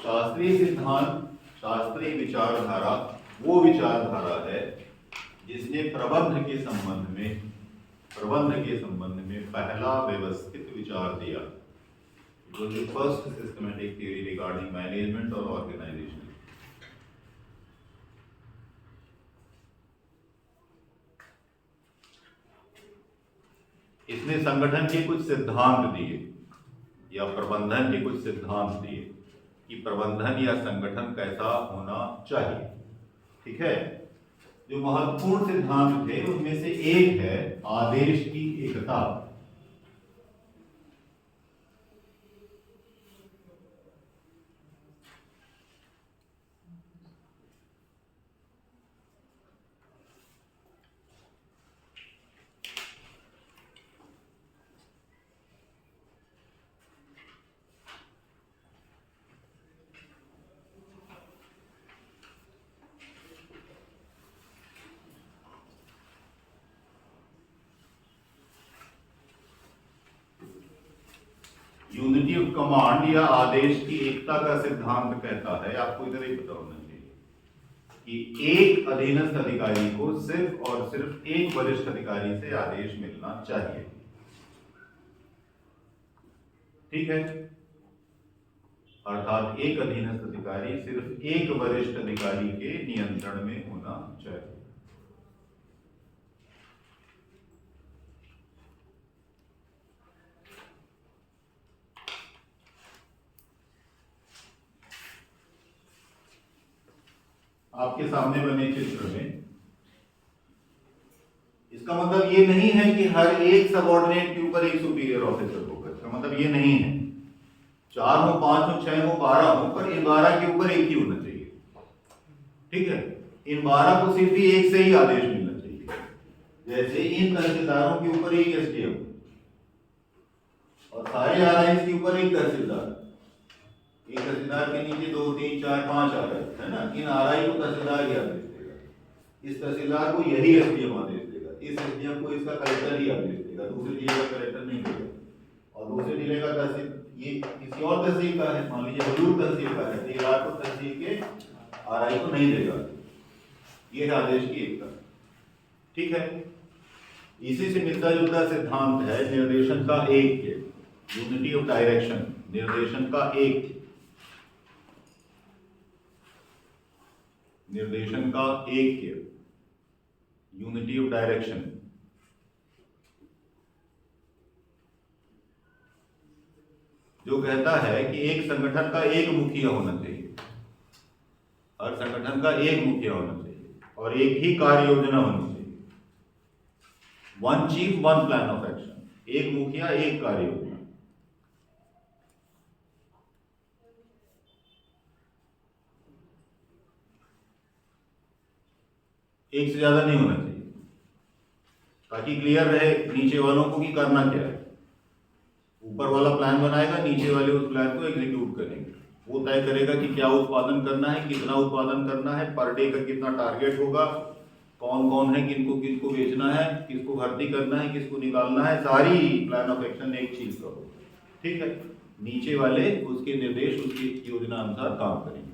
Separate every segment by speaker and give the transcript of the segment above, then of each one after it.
Speaker 1: शास्त्रीय सिद्धांत, शास्त्रीय विचारधारा वो विचारधारा है जिसने प्रबंध के संबंध में पहला व्यवस्थित विचार दिया। It was the first systematic theory regarding management or organization. इसने संगठन के कुछ सिद्धांत दिए या प्रबंधन के कुछ सिद्धांत दिए कि प्रबंधन या संगठन कैसा होना चाहिए। ठीक है, जो महत्वपूर्ण सिद्धांत थे उनमें से एक है आदेश की एकता। यूनिटी ऑफ कमांड या आदेश की एकता का सिद्धांत कहता है, आपको इधर ही पता होना चाहिए कि एक अधीनस्थ अधिकारी को सिर्फ और सिर्फ एक वरिष्ठ अधिकारी से आदेश मिलना चाहिए। ठीक है, अर्थात एक अधीनस्थ अधिकारी सिर्फ एक वरिष्ठ अधिकारी के नियंत्रण में होना चाहिए। आपके सामने बने चित्र में इसका मतलब ये नहीं है कि हर एक सबऑर्डिनेट के ऊपर एक सुपीरियर ऑफिसर होगा। इसका मतलब ये नहीं है 4 हो, 5 हो, 6 हो, 12 हो, पर इन 12 के ऊपर एक ही होना चाहिए। ठीक है, इन 12 को सिर्फ ही एक से ही आदेश मिलना चाहिए। जैसे इन तहसीलदारों के ऊपर एक एसडीएम और सारे आरआईएस के ऊपर एक तहसीलदार, एक तहसीलदार के नीचे 2, 3, 4, 5 आरआई है ना। इन आरआई को तहसीलदार ही आदेश देगा, इस तहसीलदार को यही एसडीएम आदेश देगा, इस एसडीएम को इसका कलेक्टर ही आदेश देगा, दूसरे जिले का कलेक्टर नहीं देगा। और दूसरे जिले का तहसील ये किसी और तहसील का है, मान लीजिए हजूर तहसील का है, तो ये राजपुर तहसील के आरआई को नहीं देगा। ये है आदेश की एकता। ठीक है, इसी से मिलता जुलता सिद्धांत है निर्देशन का ऐक्य, यूनिटी ऑफ डायरेक्शन, निर्देशन का ऐक्य, निर्देशन का ऐक्य, यूनिटी ऑफ डायरेक्शन। जो कहता है कि एक संगठन का एक मुखिया होना चाहिए, हर संगठन का एक मुखिया होना चाहिए और एक ही कार्य योजना होनी चाहिए। 1 चीफ 1 प्लान ऑफ एक्शन, एक मुखिया एक कार्य योजना। एक से ज्यादा नहीं होना चाहिए, ताकि क्लियर रहे नीचे वालों को कि करना क्या है। ऊपर वाला प्लान बनाएगा, नीचे वाले उस प्लान को एग्जीक्यूट करेंगे। वो तय करेगा कि क्या उत्पादन करना है, कितना उत्पादन करना है, पर डे का कितना टारगेट होगा, कौन कौन है, किनको किनको बेचना है, किसको भर्ती करना है, किसको निकालना है, सारी प्लान ऑफ एक्शन एक चीज का होगा। ठीक है, नीचे वाले उसके निर्देश, उसकी योजना अनुसार काम करेंगे।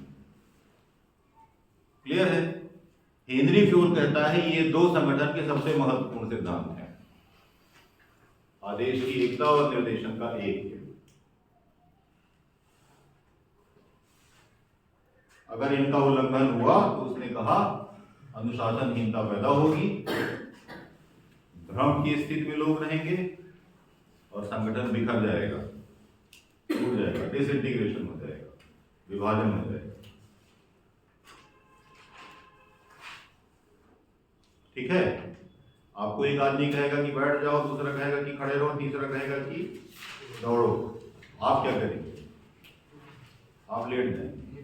Speaker 1: क्लियर है? हेनरी फ्यूल कहता है ये 2 संगठन के सबसे महत्वपूर्ण सिद्धांत हैं, आदेश की एकता और निर्देशन का ऐक्य। अगर इनका उल्लंघन हुआ तो उसने कहा अनुशासनहीनता पैदा होगी, भ्रम की स्थिति में लोग रहेंगे और संगठन बिखर जाएगा, टूट जाएगा, डिसइंटीग्रेशन हो जाएगा, विभाजन हो जाएगा। ठीक है, आपको एक आदमी कहेगा कि बैठ जाओ, दूसरा कहेगा कि खड़े रहो, तीसरा कहेगा कि दौड़ो। आप क्या करेंगे? आप लेट जाएंगे,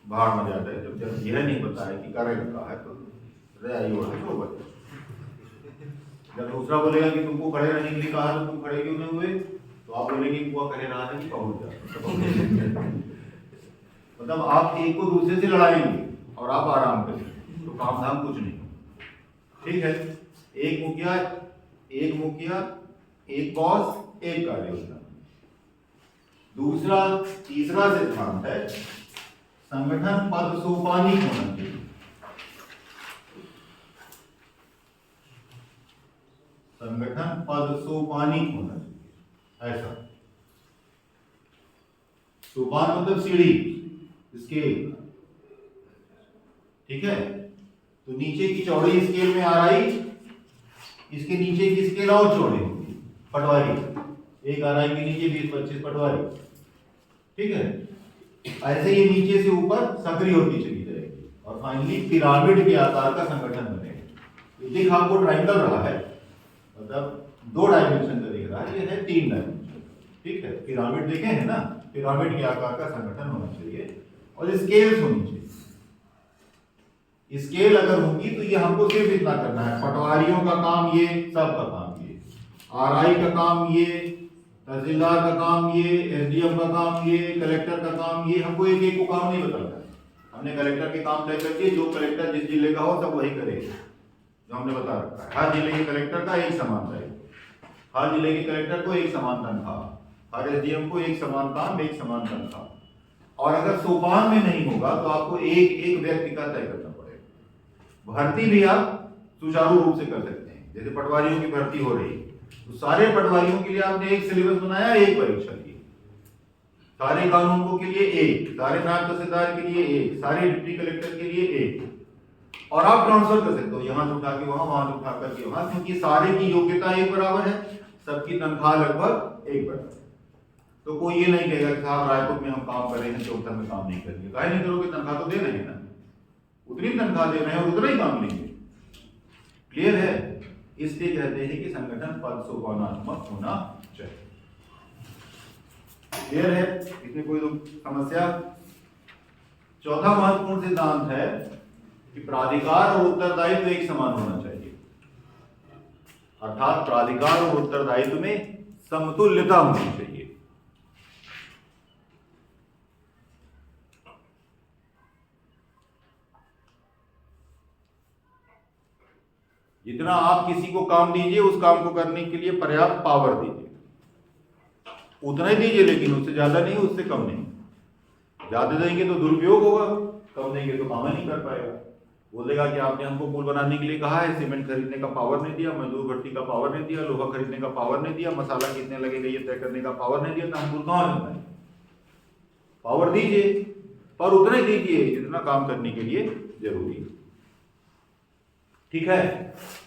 Speaker 1: बाहर में जाता है। जब यह नहीं पता है कि करे रखा है तो जब दूसरा बोलेगा कि तुमको खड़े रहने के लिए कहा तो तुम खड़े क्यों नहीं हुए, तो आप बोलेंगे कि वो कह रहा था कि पहुंच जा। मतलब आप एक को दूसरे से लड़ाएंगे और आप आराम करेंगे, तो काम धाम कुछ नहीं। ठीक है, एक मुखिया, एक बॉस, एक कार्य योजना। तीसरा सिद्धांत है संगठन पद सोपानिक होना चाहिए। संगठन पद सोपानिक होना चाहिए। ऐसा सोपान मतलब सीढ़ी, स्केल, ठीक है। तो नीचे की चौड़ी स्केल में आरआई, इसके नीचे की स्केल और चौड़ी होगी, पटवारी। एक आरआई के नीचे 20-25 पटवारी, ठीक है। ऐसे ये नीचे से ऊपर सक्रिय होती चली जाएगी और फाइनली पिरामिड के आकार का संगठन बनेगा। दिख आपको ट्राइंगल रहा है, मतलब 2 डायमेंशन का दिख रहा है, ये है 3 डायमेंशन, ठीक है। पिरामिड देखे हैं ना, पिरामिड के आकार का संगठन होना चाहिए और स्केल्स होनी चाहिए। स्केल अगर होगी तो ये हमको सिर्फ इतना करना है, पटवारियों का काम ये, सब का काम ये, आरआई का काम ये, तहसीलदार का काम ये, एसडीएम का काम ये, कलेक्टर का काम ये। हमको एक एक को काम नहीं बताना है। हमने कलेक्टर के काम तय कर दिए, जो कलेक्टर जिस जिले का हो सब वही करेगा जो हमने बता रखा है। हर जिले के कलेक्टर का एक समान रहेगा, हर जिले के कलेक्टर को एक समान तनख्वाह, हर एसडीएम को एक समान काम, एक समान तनख्वाह। और अगर सोपान में नहीं होगा तो आपको एक एक व्यक्ति का तय करना पड़ेगा। भर्ती भी आप सुचारू रूप से कर सकते हैं, जैसे पटवारियों की भर्ती हो रही है तो सारे पटवारियों के लिए आपने एक सिलेबस बनाया, एक परीक्षा की, सारे कानूनगों के लिए एक, सारे नायब तहसीलदार के लिए एक, सारे डिप्टी कलेक्टर के लिए एक, और आप ट्रांसफर कर सकते हो यहाँ से उठा के वहां, वहां से उठा करके वहां, क्योंकि सारे की योग्यता एक बराबर है, सबकी तनख्वाह लगभग एक बराबर। तो कोई ये नहीं कहेगा कि साहब रायपुर में हम काम कर रहे हैं, चौथा में काम नहीं करेंगे। काहे नहीं करोगे? तनख्वाह तो दे रहे हैं ना, उतनी तनख्वाह दे रहे हैं और उतना ही काम लेंगे। क्लियर है? इसलिए कहते हैं कि संगठन पद सोपानात्मक होना चाहिए। क्लियर है? इसमें कोई समस्या? चौथा महत्वपूर्ण सिद्धांत है कि प्राधिकार और उत्तरदायित्व एक समान होना चाहिए, अर्थात प्राधिकार और उत्तरदायित्व में समतुल्यता होनी चाहिए। जितना आप किसी को काम दीजिए, उस काम को करने के लिए पर्याप्त पावर दीजिए, उतना ही दीजिए, लेकिन उससे ज्यादा नहीं, उससे कम नहीं। ज्यादा देंगे तो दुरुपयोग होगा, कम देंगे तो काम नहीं कर पाएगा। बोलेगा कि आपने हमको पुल बनाने के लिए कहा है, सीमेंट खरीदने का पावर नहीं दिया, मजदूर भर्ती का पावर नहीं दिया, लोहा खरीदने का पावर नहीं दिया, मसाला कितने लगेगा ये तय करने का पावर नहीं दिया, तो हम पुल कहां बनाएं? पावर दीजिए, पर उतना ही दीजिए जितना काम करने के लिए जरूरी है। ठीक है?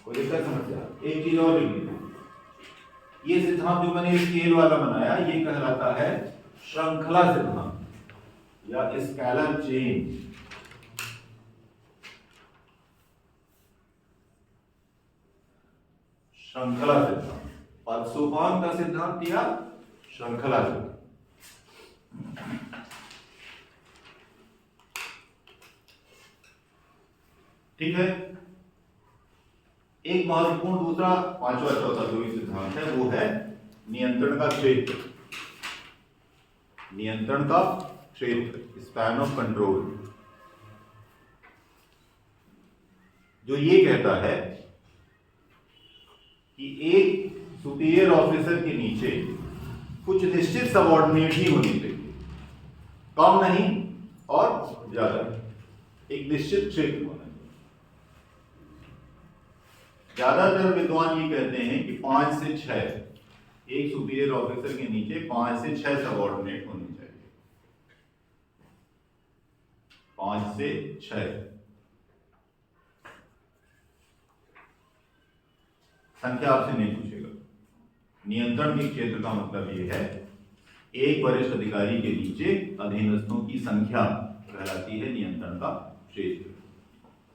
Speaker 1: कोई दिक्कत समस्या? एक चीज और लिख लीजिए, ये सिद्धांत जो मैंने स्केल वाला बनाया, ये कहलाता है श्रृंखला सिद्धांत या स्केलर चेन। श्रृंखला सिद्धांत, पद सोपान का सिद्धांत या श्रृंखला सिद्धांत। ठीक है? एक महत्वपूर्ण दूसरा पांचवा चौथा जो भी सिद्धांत है वो है नियंत्रण का क्षेत्र। नियंत्रण का क्षेत्र, स्पैन ऑफ कंट्रोल, जो ये कहता है कि एक सुपीरियर ऑफिसर के नीचे कुछ निश्चित सबऑर्डिनेट ही होनी चाहिए, कम नहीं और ज्यादा, एक निश्चित क्षेत्र होना। ज्यादातर विद्वान ये कहते हैं कि 5 से 6, एक सुपीरियर ऑफिसर के नीचे 5 से 6 सबऑर्डिनेट होने चाहिए, 5 से 6। संख्या आपसे नहीं पूछेगा। नियंत्रण के क्षेत्र का मतलब ये है, एक वरिष्ठ अधिकारी के नीचे अधीनस्थों की संख्या कहलाती है नियंत्रण का क्षेत्र।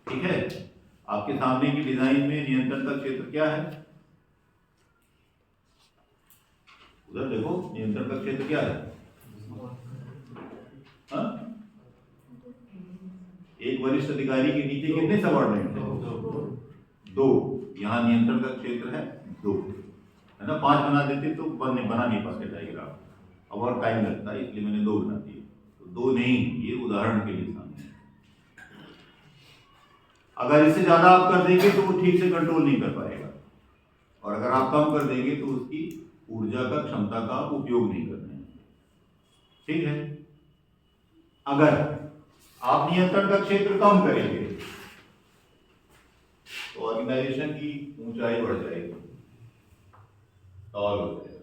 Speaker 1: ठीक है? आपके सामने की डिजाइन में नियंत्रण का क्षेत्र क्या है? उधर देखो, नियंत्रण का क्षेत्र क्या है? हा? एक वरिष्ठ अधिकारी के नीचे कितने सबऑर्डिनेट हैं? 2। यहाँ नियंत्रण का क्षेत्र है 2, है ना? 5 बना देते तो बना नहीं पाते डायग्राम, अब और टाइम लगता है, इसलिए मैंने 2 बना दिए। तो 2 नहीं, ये उदाहरण के लिए सामने। अगर इससे ज्यादा आप कर देंगे तो वो ठीक से कंट्रोल नहीं कर पाएगा, और अगर आप कम कर देंगे तो उसकी ऊर्जा का, क्षमता का आप उपयोग नहीं कर रहे हैं। ठीक है। अगर आप नियंत्रण का क्षेत्र कम करेंगे तो ऑर्गेनाइजेशन की ऊंचाई बढ़ जाएगी, टॉल हो जाएगा।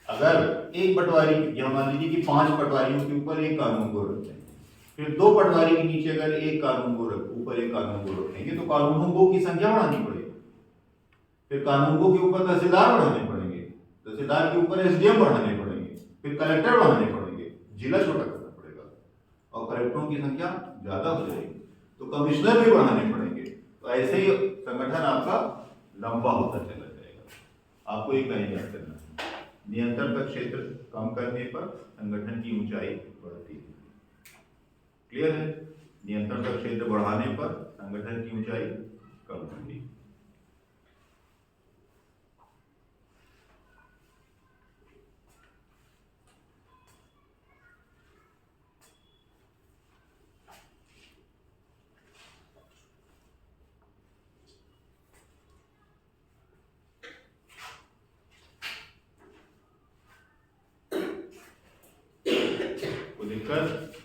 Speaker 1: अगर एक पटवारी, यह मान लीजिए कि 5 पटवारियों के ऊपर एक कानून को रखते हैं, फिर 2 पटवारी के नीचे अगर एक कानून को ऊपर एक कानून को रखेंगे तो कानूनों को की संख्या बढ़ानी पड़ेगी। फिर कानूनों के ऊपर तहसीलदार बढ़ाने पड़ेंगे, तहसीलदार के ऊपर एसडीएम बढ़ाने पड़ेंगे, फिर कलेक्टर बढ़ाने पड़ेंगे, जिला छोटा करना पड़ेगा और कलेक्टरों की संख्या ज्यादा हो जाएगी तो कमिश्नर भी बढ़ाने पड़ेंगे। तो ऐसे ही संगठन आपका लंबा होता चला जाएगा। आपको एक लाइन याद करना है, नियंत्रण का क्षेत्र कम करने पर संगठन की ऊंचाई बढ़ती है। क्लियर है? नियंत्रण का क्षेत्र बढ़ाने पर संगठन की ऊंचाई कम होती है। दिक्कत?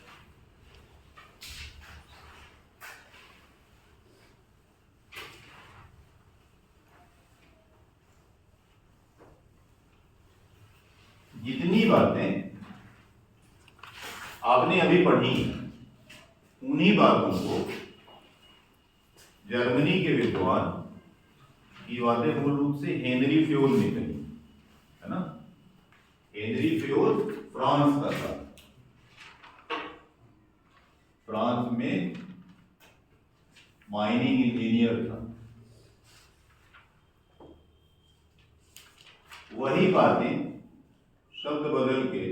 Speaker 1: जितनी बातें आपने अभी पढ़ी उन्हीं बातों को जर्मनी के विद्वान की बातें मूल रूप से हेनरी फ्योल ने कही, है ना। हेनरी फ्योल फ्रांस का था, फ्रांस में माइनिंग इंजीनियर था। वही बातें शब्द बदल के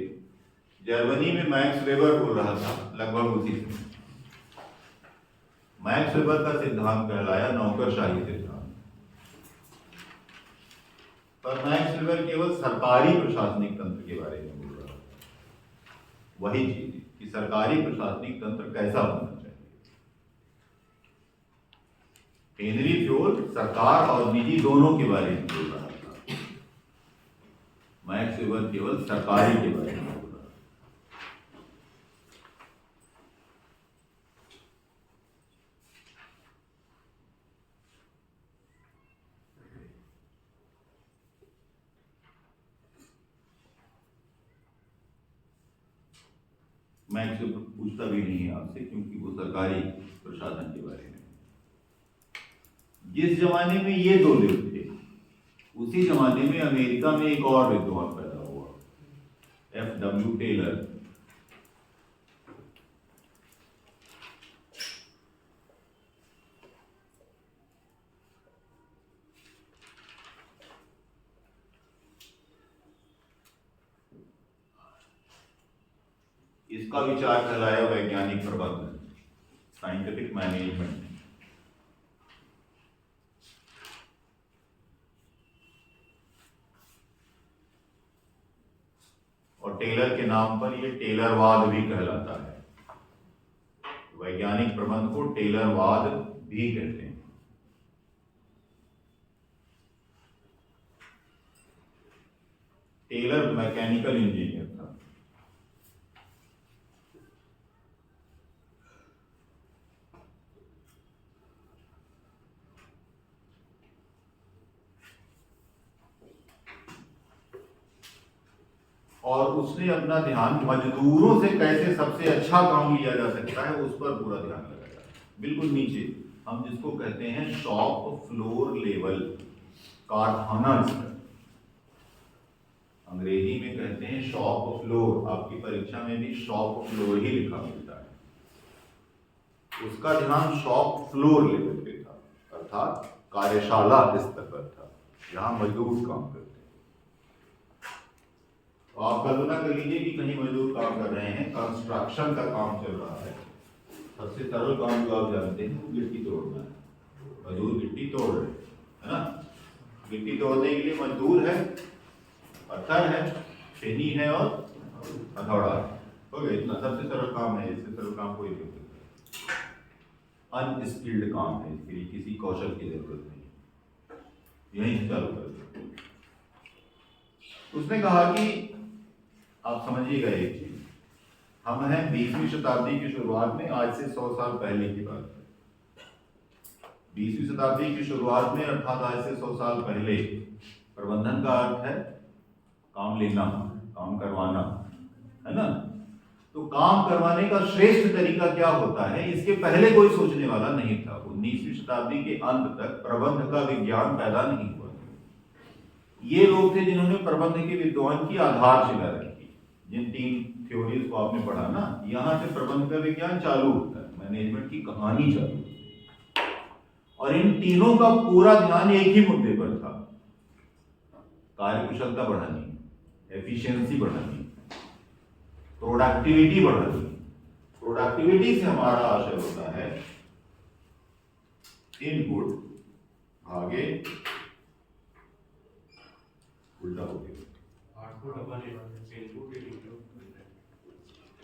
Speaker 1: जर्मनी में मैक्स वेबर बोल रहा था, लगभग उसी से। मैक्स वेबर का सिद्धांत कहलाया नौकरशाही सिद्धांत। पर मैक्स वेबर केवल सरकारी प्रशासनिक तंत्र के बारे में बोल रहा था। वही चीज कि सरकारी प्रशासनिक तंत्र कैसा होना चाहिए। हेनरी फ्योल सरकार और निजी दोनों के बारे में बोल रहा था, मैक्स वेबर केवल सरकारी के बारे में बोल रहा था। मैक्स वेबर पूछता भी नहीं है आपसे, क्योंकि वो सरकारी प्रशासन के बारे में। जिस जमाने में ये दो लोग थे उसी जमाने में अमेरिका में एक और विद्वान पैदा हुआ, F.W. टेलर। इसका विचार कहलाया वैज्ञानिक प्रबंधन, साइंटिफिक मैनेजमेंट। और टेलर के नाम पर ये टेलरवाद भी कहलाता है। वैज्ञानिक प्रबंध को टेलरवाद भी कहते हैं। टेलर मैकेनिकल इंजीनियर था। और उसने अपना ध्यान मजदूरों से कैसे सबसे अच्छा काम लिया जा सकता है उस पर पूरा ध्यान लगाया। बिल्कुल नीचे हम जिसको कहते हैं शॉप फ्लोर लेवल, कारखाना स्तर, अंग्रेजी में कहते हैं शॉप फ्लोर। आपकी परीक्षा में भी शॉप फ्लोर ही लिखा मिलता है। उसका ध्यान शॉप फ्लोर लेवल पे था, अर्थात कार्यशाला स्तर पर था, जहां मजदूर काम करते हैं। तो आप कल्पना कर लीजिए कि कहीं मजदूर काम कर रहे हैं, कंस्ट्रक्शन का काम चल रहा है। सबसे सरल काम जो आप जानते हैं वो गिट्टी तोड़ना है। मजदूर गिट्टी तोड़ रहे हैं, है ना। गिट्टी तोड़ने के लिए मजदूर है, पत्थर है, छेनी है और हथौड़ा है। हो गया इतना, सबसे सरल काम है। इससे सरल काम कोई नहीं करता। अनस्किल्ड काम है, इसके लिए किसी कौशल की जरूरत नहीं। यहीं से चालू कर। उसने कहा कि आप समझिएगा एक चीज, हम हैं 20वीं शताब्दी की शुरुआत में, आज से 100 साल पहले की बात है। 20वीं शताब्दी की शुरुआत में अर्थात आज से 100 साल पहले प्रबंधन का अर्थ है काम लेना, काम करवाना, है ना। तो काम करवाने का श्रेष्ठ तरीका क्या होता है, इसके पहले कोई सोचने वाला नहीं था। 19वीं शताब्दी के अंत तक प्रबंध का विज्ञान पैदा नहीं हुआ। ये लोग थे जिन्होंने प्रबंध के विद्वान की आधारशिला रखी। जिन 3 थ्योरीज को आपने पढ़ा ना, यहां से प्रबंध का विज्ञान चालू होता है, मैनेजमेंट की कहानी चालू होती है। और इन तीनों का पूरा ध्यान एक ही मुद्दे पर था, कार्यकुशलता बढ़ानी, एफिशिएंसी बढ़ानी, प्रोडक्टिविटी बढ़ानी। प्रोडक्टिविटी से हमारा आशय होता है इनपुट भागे उल्टा हो गया,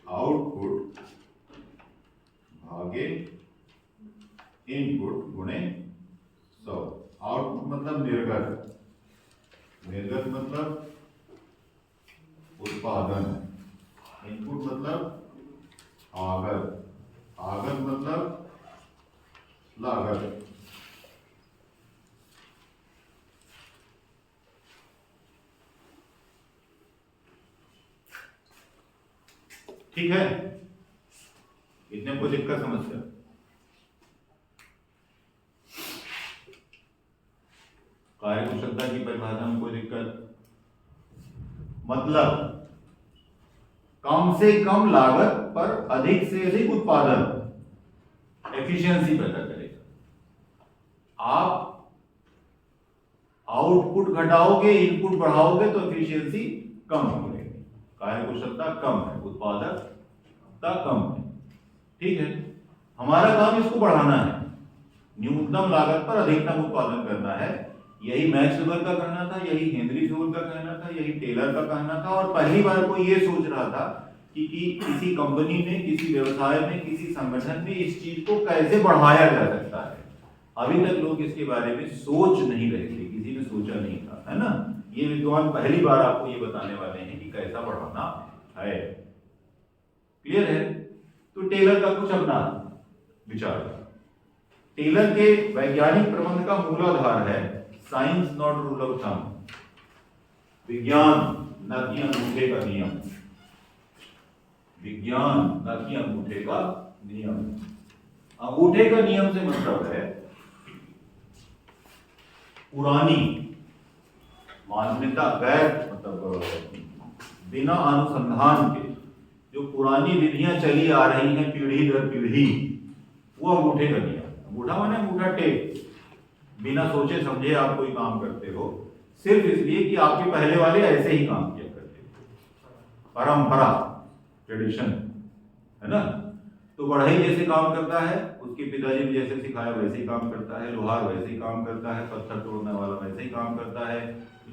Speaker 1: आउटपुट भागे इनपुट गुणे 100। आउटपुट मतलब निर्गत, निर्गत मतलब उत्पादन, इनपुट मतलब आगत, आगत मतलब लागत। ठीक है, इतने कोई दिक्कत समस्या? कार्यकुशलता की परिभाषा में कोई दिक्कत? मतलब कम से कम लागत पर अधिक से अधिक उत्पादन, एफिशिएंसी पैदा करेगा। आप आउटपुट घटाओगे, इनपुट बढ़ाओगे तो एफिशिएंसी कम हो जाएगी, कार्यकुशलता कम है, उत्पादकता कम है। ठीक है, हमारा काम इसको बढ़ाना है, न्यूनतम लागत पर अधिकतम उत्पादन करना है। यही मैक्स वेबर का कहना था, यही हेनरी फ्यूल का कहना था, यही टेलर का कहना था। और पहली बार कोई ये सोच रहा था कि किसी कंपनी में, किसी व्यवसाय में, किसी संगठन में इस चीज को कैसे बढ़ाया जा सकता है। अभी तक लोग इसके बारे में सोच नहीं रहे थे, किसी ने सोचा नहीं था, है ना। ये विद्वान पहली बार आपको ये बताने वाले हैं कि कैसा बढ़ाना है। क्लियर है? तो टेलर का कुछ अपना विचार था। टेलर के वैज्ञानिक प्रबंध का मूलाधार है science not rule of thumb, विज्ञान न कि अंगूठे का नियम, विज्ञान न कि अंगूठे का नियम। अंगूठे का नियम से मतलब है पुरानी मान्यता, गैर मतलब बिना अनुसंधान के जो पुरानी विधियां चली आ रही हैं पीढ़ी दर पीढ़ी, वो अंगूठे का नियम। अंगूठा माने अंगूठा टेक, बिना सोचे समझे आप कोई काम करते हो सिर्फ इसलिए कि आपके पहले वाले ऐसे ही काम किया करते थे, परंपरा, ट्रेडिशन, है ना। तो बढ़ई जैसे काम करता है, उसके पिताजी ने जैसे सिखाया वैसे ही काम करता है, लोहार वैसे ही काम करता है, पत्थर तोड़ने वाला वैसे ही काम करता है।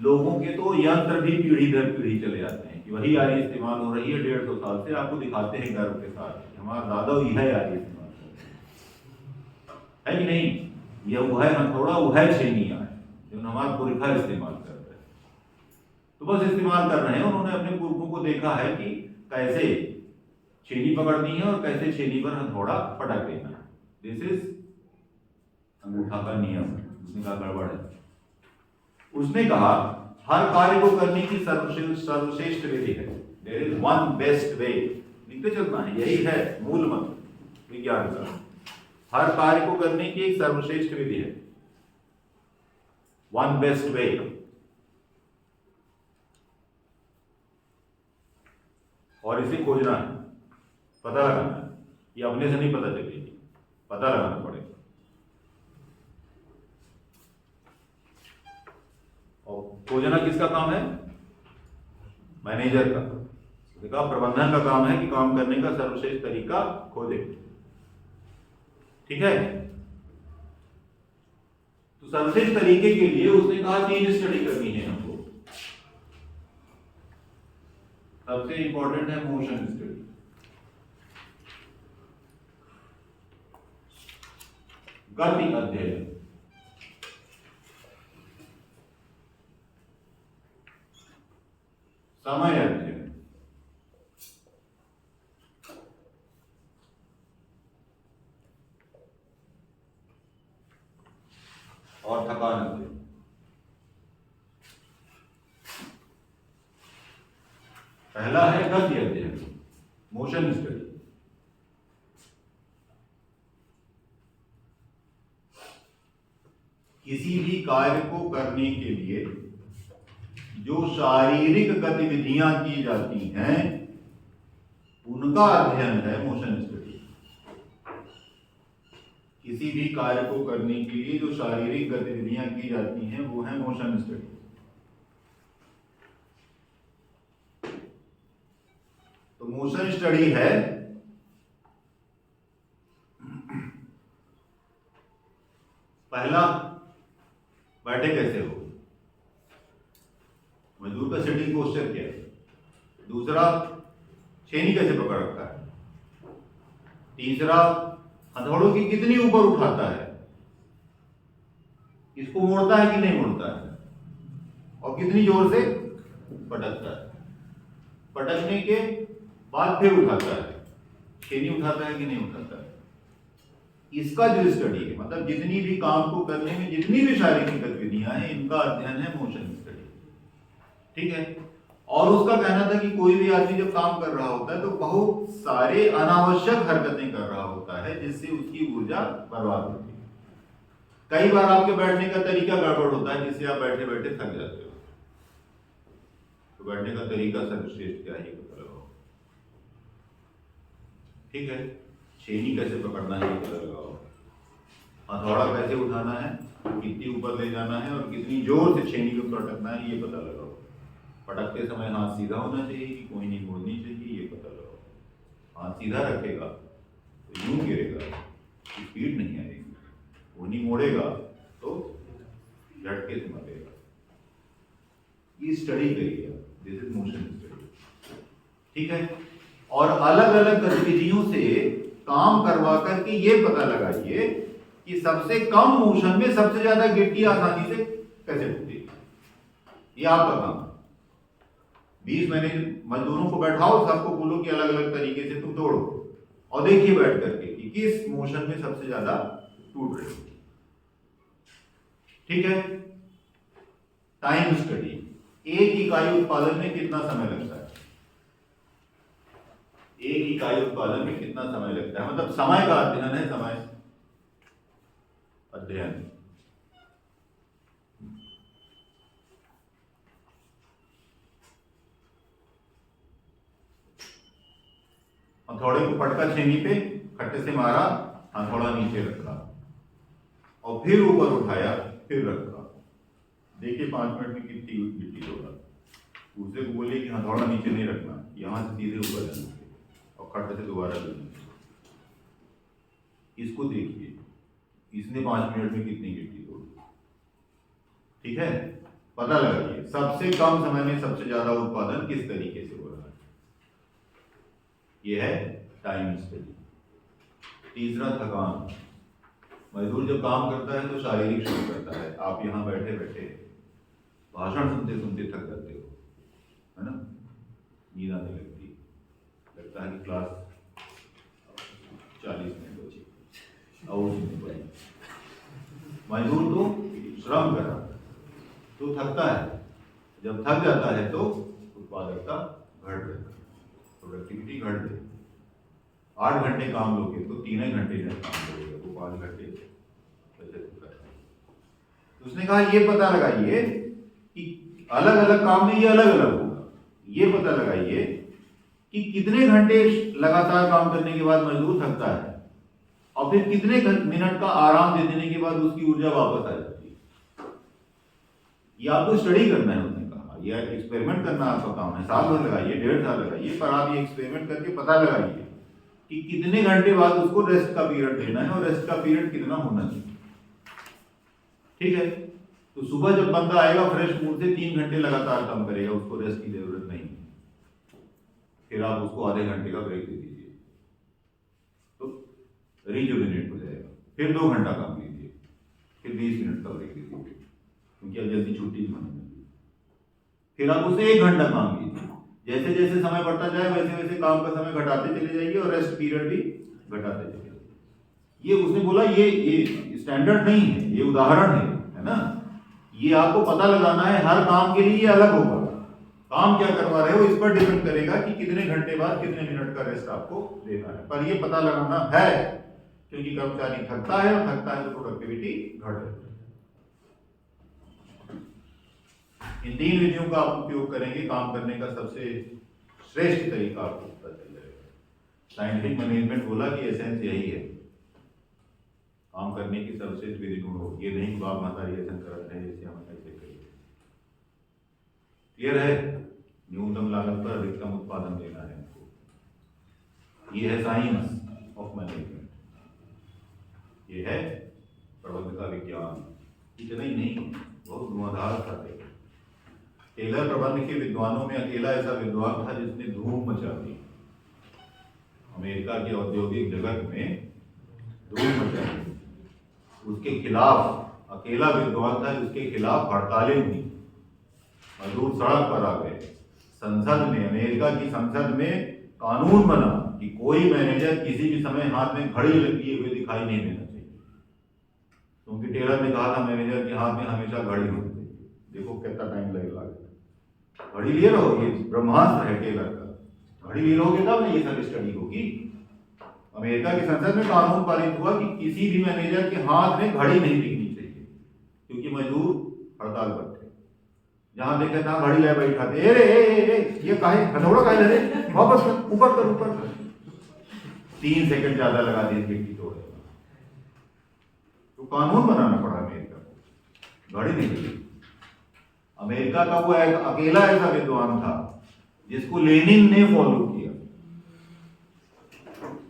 Speaker 1: लोगों के तो यंत्र भी पीढ़ी दर पीढ़ी चले जाते हैं कि वही आरी इस्तेमाल हो रही है 150 साल से, आपको दिखाते हैं गर्व के साथ हमारा दादा वही है आरी इस्तेमाल है कि नहीं। यह वह हथौड़ा, वह छेनिया है जो हमारा पुरखा इस्तेमाल कर रहे हैं। तो बस इस्तेमाल कर रहे हैं, उन्होंने अपने पुरखों को देखा है कि कैसे छेनी पकड़नी है और कैसे छेनी पर हथौड़ा पटक देना है। दिस इज अंगूठा का नियम। उसने कहा गड़बड़ है। उसने कहा हर कार्य को करने की सर्वश्रेष्ठ विधि है, there is one best way. लिखते चलना है, यही है मूल मंत्र विज्ञान का। हर कार्य को करने की एक सर्वश्रेष्ठ विधि है, वन बेस्ट वे। और इसे खोजना है, पता लगाना है। ये अपने से नहीं पता चलेगी, पता लगाना पड़ेगा। और खोजना किसका काम है? मैनेजर का। देखा, प्रबंधन का काम है कि काम करने का सर्वश्रेष्ठ तरीका खोजे। ठीक है, तो सर्वश्रेष्ठ तरीके के लिए उसने कहा 3 स्टडी करनी है हमको। सबसे इंपॉर्टेंट है मोशन स्टडी। गति अध्ययन। समय अध्ययन और थकान अध्ययन। पहला है गति अध्ययन, मोशन स्टडी। किसी भी कार्य को करने के लिए जो शारीरिक गतिविधियां की जाती हैं उनका अध्ययन है मोशन स्टडी। किसी भी कार्य को करने के लिए जो शारीरिक गतिविधियां की जाती हैं वो है मोशन स्टडी। तो मोशन स्टडी है पहला, बैठे कैसे हो, मजदूर का सेटिंग पोस्चर क्या है। दूसरा, छेनी कैसे पकड़ रखता है। तीसरा, हथौड़ों की कितनी ऊपर उठाता है, इसको मोड़ता है कि नहीं मोड़ता है, और कितनी जोर से पटकता है। पटकने के बाद फिर उठाता है, छेनी उठाता है कि नहीं उठाता है। इसका जो स्टडी है, मतलब जितनी भी काम को करने में जितनी भी शारीरिक गतिविधियां हैं इनका अध्ययन है मोशन स्टडी। ठीक है। और उसका कहना था कि कोई भी आदमी जब काम कर रहा होता है तो बहुत सारे अनावश्यक हरकतें कर रहा होता है जिससे उसकी ऊर्जा बर्बाद होती है। कई बार आपके बैठने का तरीका गड़बड़ होता है जिससे आप बैठे बैठे थक जाते हो। तो बैठने का तरीका सर्वश्रेष्ठ क्या है ये पता लगाओ। ठीक है। छेनी कैसे पकड़ना है ये पता लगाओ। हथौड़ा कैसे उठाना है, कितनी ऊपर ले जाना है और कितनी जोर से छेनी को पटकना है ये पता लगाओ। पटकते समय हाथ सीधा होना चाहिए कि कोई नहीं मोड़नी चाहिए ये पता लगाओ। हाथ सीधा रखेगा तो यूं गिरेगा, स्पीड नहीं आएगी। वो नहीं मोड़ेगा तो झटके से मरेगा। ये स्टडी करिए, दिस इज मोशन स्टडी। ठीक है। और अलग अलग गतिविधियों से काम करवा करके ये पता लगाइए कि सबसे कम मोशन में सबसे ज्यादा गिट्टी आसानी से कैसे उठती है। ये आपका काम है। 20 मजदूरों को बैठाओ, सबको बोलो कि अलग अलग तरीके से तुम तोड़ो और देखिए बैठ करके कि किस मोशन में सबसे ज्यादा टूट रही है। ठीक है। टाइम स्टडी, एक इकाई उत्पादन में कितना समय लगता है। एक इकाई उत्पादन में कितना समय लगता है, मतलब समय का अध्ययन है, समय अध्ययन। हथौड़े को पटका छेनी पे, खट्टे से मारा, हथौड़ा नीचे रखा और फिर ऊपर उठाया, फिर रखा। देखिए 5 मिनट में कितनी गिट्टी होगा। दूसरे को बोलिए कि हथौड़ा नीचे नहीं रखना, यहां से सीधे ऊपर जाना और खट्टे से दोबारा लेना। इसको देखिए, इसने 5 मिनट में कितनी गिट्टी तोड़ी। ठीक है। पता लगाइए सबसे कम समय में सबसे ज्यादा उत्पादन किस तरीके से हो रहा है। यह है टाइम स्टडी। तीसरा, थकान। मजदूर जब काम करता है तो शारीरिक श्रम करता है। आप यहाँ बैठे बैठे भाषण सुनते सुनते थक जाते हो, है ना। नींद आने लगती, लगता है कि क्लास 40 मिनट बची और सुननी पड़ेगी। मजदूर तो श्रम कर रहा है तो थकता है। जब थक जाता है तो उत्पादकता घट जाती है, प्रोडक्टिविटी घट जाती है। 8 घंटे काम लोगे तो 3 घंटे जब काम करोगे तो 5 घंटे बचत होता है। तो उसने कहा ये पता लगाइए कि अलग अलग काम में ये अलग अलग होगा। ये पता लगाइए कि कितने घंटे लगातार काम करने के बाद मजदूर थकता है और फिर कितने मिनट का आराम दे देने के बाद उसकी ऊर्जा वापस आ जाती है। ये आपको स्टडी करना है। उसने कहा ये एक्सपेरिमेंट करना आपका काम है। साल भर लगाइए, 1.5 साल लगाइए, पर आप ये एक्सपेरिमेंट करके पता लगाइए कि कितने घंटे बाद उसको रेस्ट का पीरियड देना है और रेस्ट का पीरियड कितना होना चाहिए। ठीक है। तो सुबह जब बंदा आएगा फ्रेश मूड से 3 घंटे लगातार काम करेगा, उसको रेस्ट की जरूरत नहीं। फिर आप उसको आधे घंटे का ब्रेक दे दीजिए तो रिजुविनेट हो जाएगा। फिर 2 घंटा काम कीजिए, फिर 20 मिनट का ब्रेक दे दीजिए क्योंकि अब जल्दी छुट्टी होने लगी। फिर आप उसे 1 घंटा काम कीजिए, जैसे जैसे समय बढ़ता जाए वैसे वैसे काम का समय घटाते चले जाइए और रेस्ट पीरियड भी घटाते चले जाइए। ये उसने बोला ये स्टैंडर्ड नहीं है, ये उदाहरण है ना। ये आपको पता लगाना है, हर काम के लिए ये अलग होगा। काम क्या करवा रहे हो इस पर डिपेंड करेगा कि कितने घंटे बाद कितने मिनट का रेस्ट आपको देना है, पर ये पता लगाना है क्योंकि कर्मचारी थकता है और थकता है तो प्रोडक्टिविटी घट जाती है। इन 3 विधियों का आप उपयोग करेंगे, काम करने का सबसे श्रेष्ठ तरीका आपको पता चल जाएगा। साइंटिफिक मैनेजमेंट बोला कि एसेंस यही है, काम करने की सर्वश्रेष्ठ विधि ढूंढो। ये नहीं बाप महतारी ऐसा करते हैं जैसे हम ऐसे करिए। क्लियर है? न्यूनतम लागत पर अधिकतम उत्पादन देना है हमको। ये है साइंस ऑफ मैनेजमेंट, ये है प्रबंध का विज्ञान। इतना ही नहीं, बहुत धुआंधार था। टेलर प्रबंध के विद्वानों में अकेला ऐसा विद्वान था जिसने धूम मचा दी। अमेरिका के औद्योगिक जगत में धूम मचा दी। उसके खिलाफ अकेला विद्वान था जिसके खिलाफ हड़तालें हुई, मजदूर सड़क पर आ गए। संसद में, अमेरिका की संसद में कानून बना कि कोई मैनेजर किसी भी समय हाथ में घड़ी लिए हुए दिखाई नहीं देना चाहिए, क्योंकि टेलर ने कहा था मैनेजर के हाथ में हमेशा घड़ी होनी चाहिए। देखो कितना टाइम लगेगा, घड़ी लिए रहो, ये ब्रह्मास्त्र है टेलर का। घड़ी लिए रहोगे तब ये सब स्टडी होगी। अमेरिका की संसद में कानून पारित हुआ कि किसी भी मैनेजर के हाथ में घड़ी नहीं दिखनी चाहिए, क्योंकि मजदूर हड़ताल पर थे। जहां देखे तहां घड़ी ले बैठा थे। ये काहे हथौड़ा काहे ले, वापस कर, ऊपर कर, ऊपर कर। 3 सेकंड ज्यादा लगा दिए गिट्टी तोड़े। तो कानून बनाना पड़ा अमेरिका को, घड़ी नहीं दिखी। अमेरिका का वो अकेला ऐसा विद्वान था जिसको लेनिन ने फॉलो किया।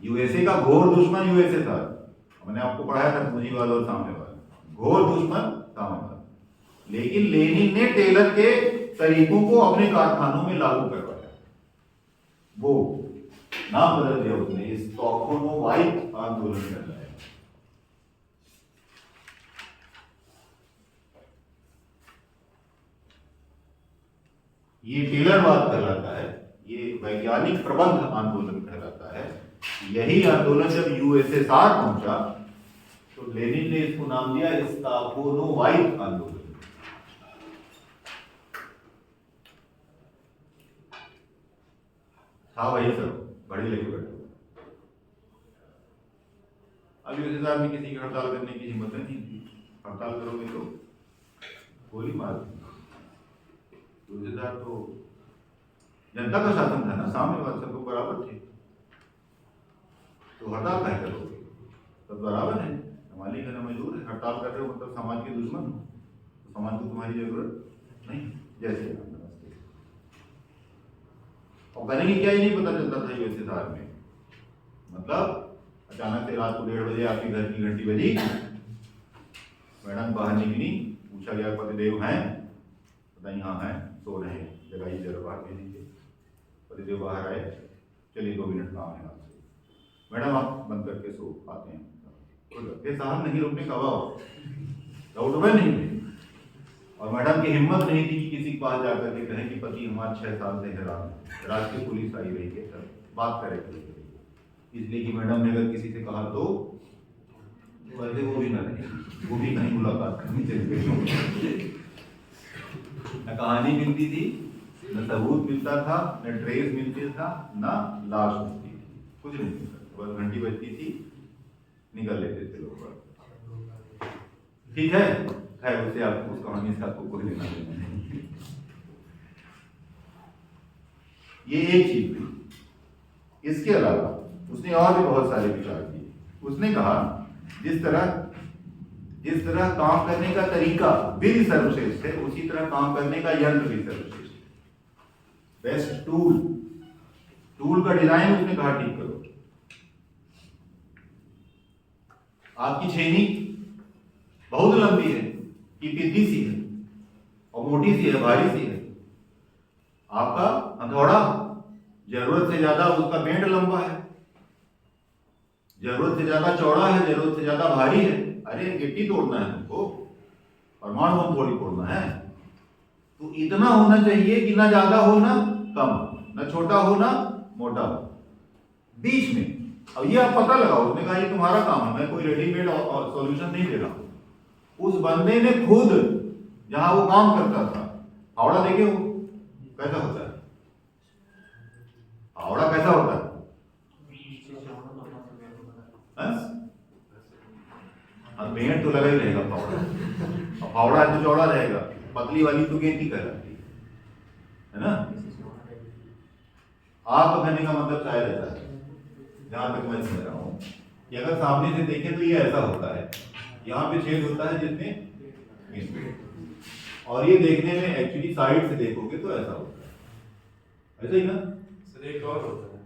Speaker 1: यूएसए का घोर दुश्मन यूएसए था। मैंने आपको पढ़ाया था पूंजीवाद और साम्यवाद, घोर दुश्मन साम्यवाद। लेकिन लेनिन ने टेलर के तरीकों को अपने कारखानों में लागू करवाया। वो नाम बदल दिया उसने, इस स्टॉकहोम आंदोलन कर रहा है। ये टेलरवाद कहलाता है, ये वैज्ञानिक प्रबंध आंदोलन कहलाता है। यही आंदोलन जब यूएसएसआर पहुंचा तो लेनिन ने इसको नाम दिया स्टॉकहोम आंदोलन। था वही सब, घड़ी लेके बैठे। अब यूएसएसआर में किसी की हड़ताल करने की हिम्मत नहीं थी। हड़ताल करोगे तो गोली मार दी। यूएसएसआर तो जनता का शासन था ना, साम्यवाद, सब लोग बराबर थे, तो हड़ताल क्या करोगे? सब बराबर है, मालिक है ना मजदूर है। हड़ताल कर रहे हो मतलब समाज के दुश्मन हो, तो समाज को तुम्हारी जरूरत नहीं। जैसे और करेंगे क्या ही नहीं पता चलता था यूएसएसआर में। मतलब अचानक से रात को 1:30 बजे आपके घर की घंटी बजी, मैडम बाहर निकली, पूछा गया पतिदेव हैं? बताइए हाँ हैं, सो रहे हैं, जगाइए जरा बाहर भेजेंगे। पतिदेव बाहर आए, चलिए 2 मिनट काम है आपसे। मैडम आप बंद करके सो, आते हैं। फिर साहब नहीं रुकने का, उठे नहीं थे। और मैडम की हिम्मत नहीं थी कि किसी के पास जाकर के कहें कि पति हमारा 6 साल से हैरान है, रात की पुलिस आई रही है, बात करे। इसलिए कि मैडम ने अगर किसी से कहा तो वैसे वो भी ना रहे, वो भी कहीं मुलाकात करनी चाहिए। न कहानी मिलती थी, न सबूत मिलता था, न ट्रेस मिलती था, न लाश मिलती थी, कुछ नहीं मिलता। बस घंटी बजती थी, निकल लेते थे लोग। ठीक है, खैर उसे आपको उस कहानी से आपको कोई लेना देना नहीं। ये एक चीज थी। इसके अलावा उसने और भी बहुत सारे विचार किए। उसने कहा जिस तरह काम करने का तरीका विधि सर्वश्रेष्ठ है, उसी तरह काम करने का यंत्र भी सर्वश्रेष्ठ है। बेस्ट टूल का डिजाइन उसने कहा ठीक करो। आपकी छेनी बहुत लंबी है कि पिद्दी सी है और मोटी सी है, भारी सी है। आपका हथौड़ा जरूरत से ज्यादा उसका बेंड लंबा है, जरूरत से ज्यादा चौड़ा है, जरूरत से ज्यादा भारी है। अरे गिट्टी तोड़ना है तुमको, परमाणु बम थोड़ी तोड़ना है। तो इतना होना चाहिए कि ना ज्यादा हो ना कम। ना छोटा हो ना मोटा हो, बीच में। अब ये आप पता लगाओ, उसने कहा ये तुम्हारा काम है, मैं कोई रेडीमेड सॉल्यूशन नहीं दे रहा हूं। उस बंदे ने खुद जहां वो काम करता था, फावड़ा देखे वो कैसा होता है, फावड़ा कैसा होता है? पेड़ तो लगा ही रहेगा फावड़ा, और फावड़ा तो चौड़ा रहेगा, पतली वाली तो गेंद की कहलाती है ना। आप कहने का मतलब शायद ऐसा है, जहां तक मैं समझ रहा हूं कि अगर सामने से देखें तो ये ऐसा होता है, यहाँ पे छेद होता है जिसमें, और ये देखने में एक्चुअली साइड से देखोगे तो ऐसा होता है, ऐसा ही ना
Speaker 2: सर। एक और होता है,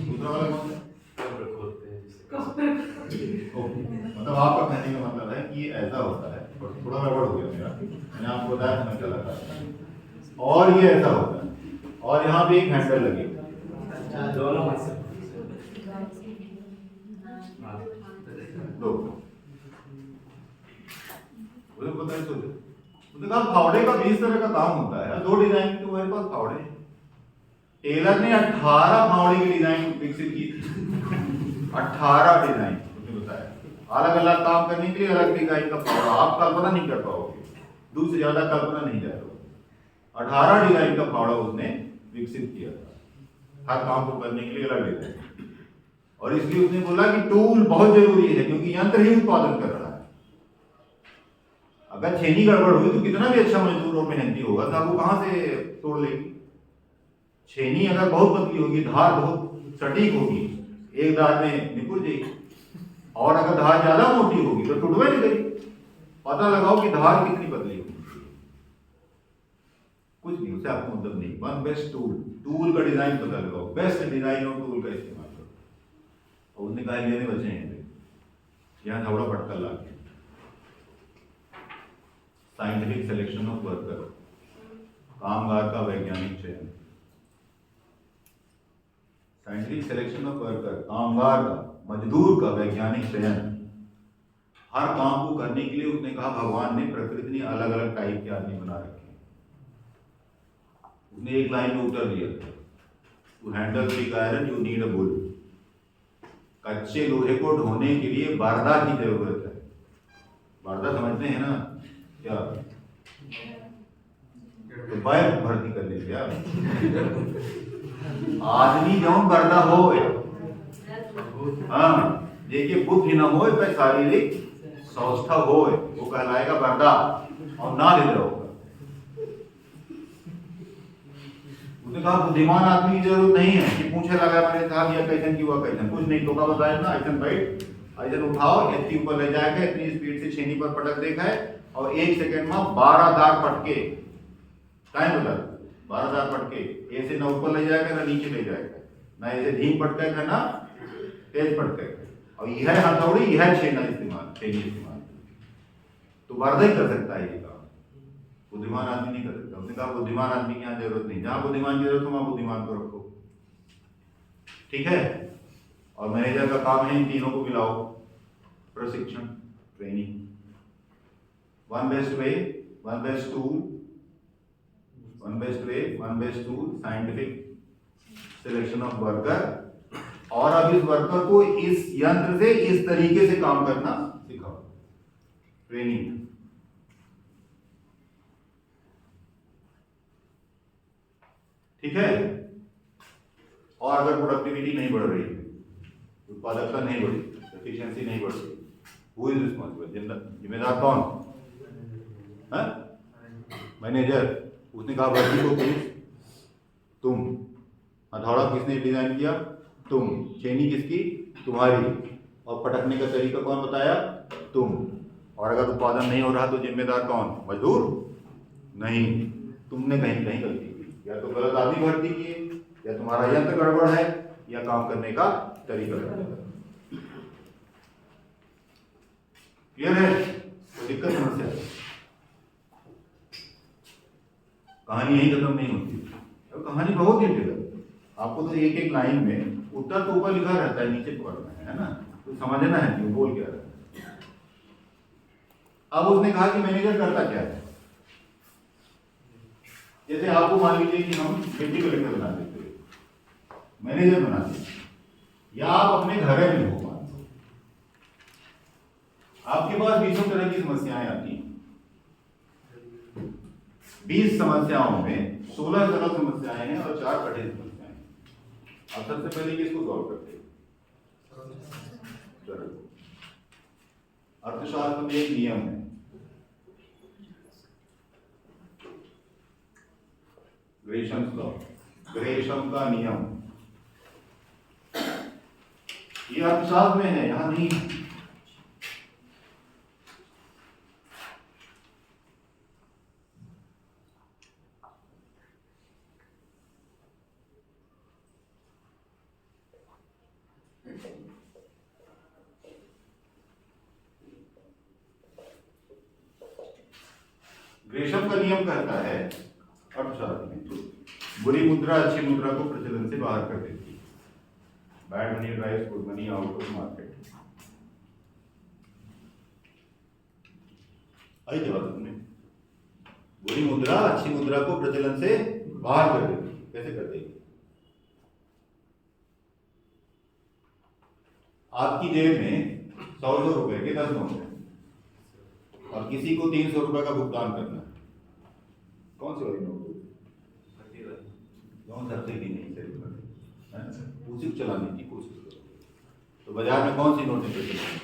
Speaker 1: दूसरा वाला कौन सा?
Speaker 2: होते हैं जिससे
Speaker 1: मतलब आपका कहने का मतलब है कि ये ऐसा होता है, और थोड़ा गड़बड़ हो गया मेरा, मैंने आपको बताया समझ चला था, और ये ऐसा होता है, और यहाँ पे एक हैंडल लगे,
Speaker 2: दोनों
Speaker 1: दो, मुझे पता है। सोचो, उसने कहा फावड़े का 20 तरह का काम होता है, 2 डिजाइन की तुम्हारे पास फावड़े हैं। टेलर ने 18 फावड़े की डिजाइन विकसित की थी, 18 डिजाइन उसने बताया, अलग अलग काम करने के लिए अलग डिजाइन का फावड़ा, आप कल्पना नहीं कर पाओगे, 2 से ज्यादा कल्पना नहीं जाएगा। 18 डिजाइन का फावड़ा उसने विकसित किया था, हर काम को करने के लिए अलग डिजाइन। और इसलिए उसने बोला कि टूल बहुत जरूरी है, क्योंकि यंत्र ही उत्पादन कर रहा है। अगर छेनी गड़बड़ हुई तो कितना भी अच्छा मजदूर और मेहनती होगा तो वो कहां से तोड़ लेगी। छेनी अगर बहुत पतली होगी, धार बहुत सटीक होगी, एक धार में निपुर जाएगी, और अगर धार ज्यादा मोटी होगी तो टूटवे नहीं करेगी। पता लगाओ कि धार कितनी पतली होगी, कुछ नहीं, उससे आपको मतलब नहीं। वन बेस्ट टूल, टूल का डिजाइन पता लगाओ, बेस्ट डिजाइन और टूल का इस्तेमाल करो। और उसने कहा लेने बचे हैं यहाँ थोड़ा पटका ला के, साइंटिफिक सिलेक्शन ऑफ वर्कर, कामगार का वैज्ञानिक चयन, साइंटिफिक सिलेक्शन ऑफ वर्कर, कामगार का, मजदूर का वैज्ञानिक चयन। हर काम को करने के लिए उसने कहा भगवान ने, प्रकृति ने अलग अलग टाइप के आदमी बना रखे हैं। उसने एक लाइन में उत्तर दिया, to handle big iron you need a bull. कच्चे लोहे को ढोने के लिए बरदा की जरूरत है। बरदा समझते हैं ना क्या? तो बैल भर्ती कर ले क्या आदमी जौन बरदा हो, हाँ देखिए बुद्धि न हो पे शारीरिक स्वस्थ हो, वो कहलाएगा बरदा, और ना ले रहा होगा। उसने कहा बुद्धिमान आदमी की जरूरत नहीं है कि पूछे लगा मैंने कहा दिया कैसन की हुआ कैसन, कुछ नहीं, तो का बताया ना, ऐसा बैठ, ऐसा उठाओ, इतनी ऊपर ले जाएगा, इतनी स्पीड से छेनी पर पटक देखा है, और 1 सेकंड में 12 दाग पटके, टाइम बता 12 दाग पटके, ऐसे ना ऊपर ले जाएगा ना नीचे ले जाएगा, ना ऐसे धीम पटकेगा ना तेज पटकेगा, और यह हथौड़ी यह छेनी इस्तेमाल, तो बरदा ही कर सकता है ये काम, बुद्धिमान आदमी नहीं कर सकता। उसने कहा बुद्धिमान आदमी की यहाँ जरूरत नहीं, जहां बुद्धिमान की जरूरत हो वहां बुद्धिमान को रखो, ठीक है। और मैनेजर का काम है इन तीनों को मिलाओ, प्रशिक्षण, training, one best way, one best tool, one best way, one best tool, scientific selection of worker, और अब इस वर्कर को इस यंत्र से इस तरीके से काम करना सिखाओ, ट्रेनिंग। ठीक है। और अगर प्रोडक्टिविटी नहीं बढ़ रही, उत्पादकता नहीं बढ़ी, एफिशिएंसी नहीं बढ़ रही, हु इज रिस्पांसिबल? जिम्मेदार कौन? मैनेजर। उसने कहा भर्ती को पुलिस, तुम। हथौड़ा किसने डिजाइन किया? तुम। छेनी किसकी? तुम्हारी। और पटकने का तरीका कौन बताया? तुम। और अगर उत्पादन नहीं हो रहा तो जिम्मेदार कौन? मजदूर? नहीं, तुमने कहीं कहीं गलती की, या तो गलत आदमी भर्ती किए, या तुम्हारा यंत्र गड़बड़ है, या काम करने का तरीका गड़बड़ है। क्लियर है? तो दिक्कत समस्या, कहानी यही खत्म नहीं होती, तो कहानी बहुत डिटेल है। आपको तो एक एक लाइन में उत्तर तो ऊपर लिखा रहता है, नीचे पढ़ना है ना, तो समझना है कि वो बोल क्या रहा है। अब उसने कहा कि मैनेजर करता क्या है। जैसे आपको मान लीजिए कि हम डिप्टी कलेक्टर बना देते हैं, मैनेजर बना दिया, या आप अपने घर में हो, आपके पास 20 तरह की समस्याएं आती हैं। 20 समस्याओं में 16 सरल समस्याएं हैं और 4 कठिन समस्याएं हैं। आप सबसे पहले किसको सॉल्व करते हैं? सरल। अर्थशास्त्र में एक नियम है, ग्रेशम्स लॉ, ग्रेशम का नियम। ये अर्थशास्त्र में है, यहां नहीं है। ग्रेशम का नियम कहता है अर्थशास्त्र में, बुरी मुद्रा अच्छी मुद्रा को प्रचलन से बाहर कर देती है। Bad money drives good money out of market. आई जवाब तुमने? बुरी मुद्रा अच्छी मुद्रा को प्रचलन से बाहर कर देती है। कैसे कर देगी? आपकी जेब में 100 रुपए के 10 नोट हैं और किसी को 300 रुपए का भुगतान करना है, कौन सी वाली नोट? कौन सबसे की नहीं सही, उसी को चलाने की कोशिश करो। तो बाजार में कौन सी नोटें प्रचलित हैं?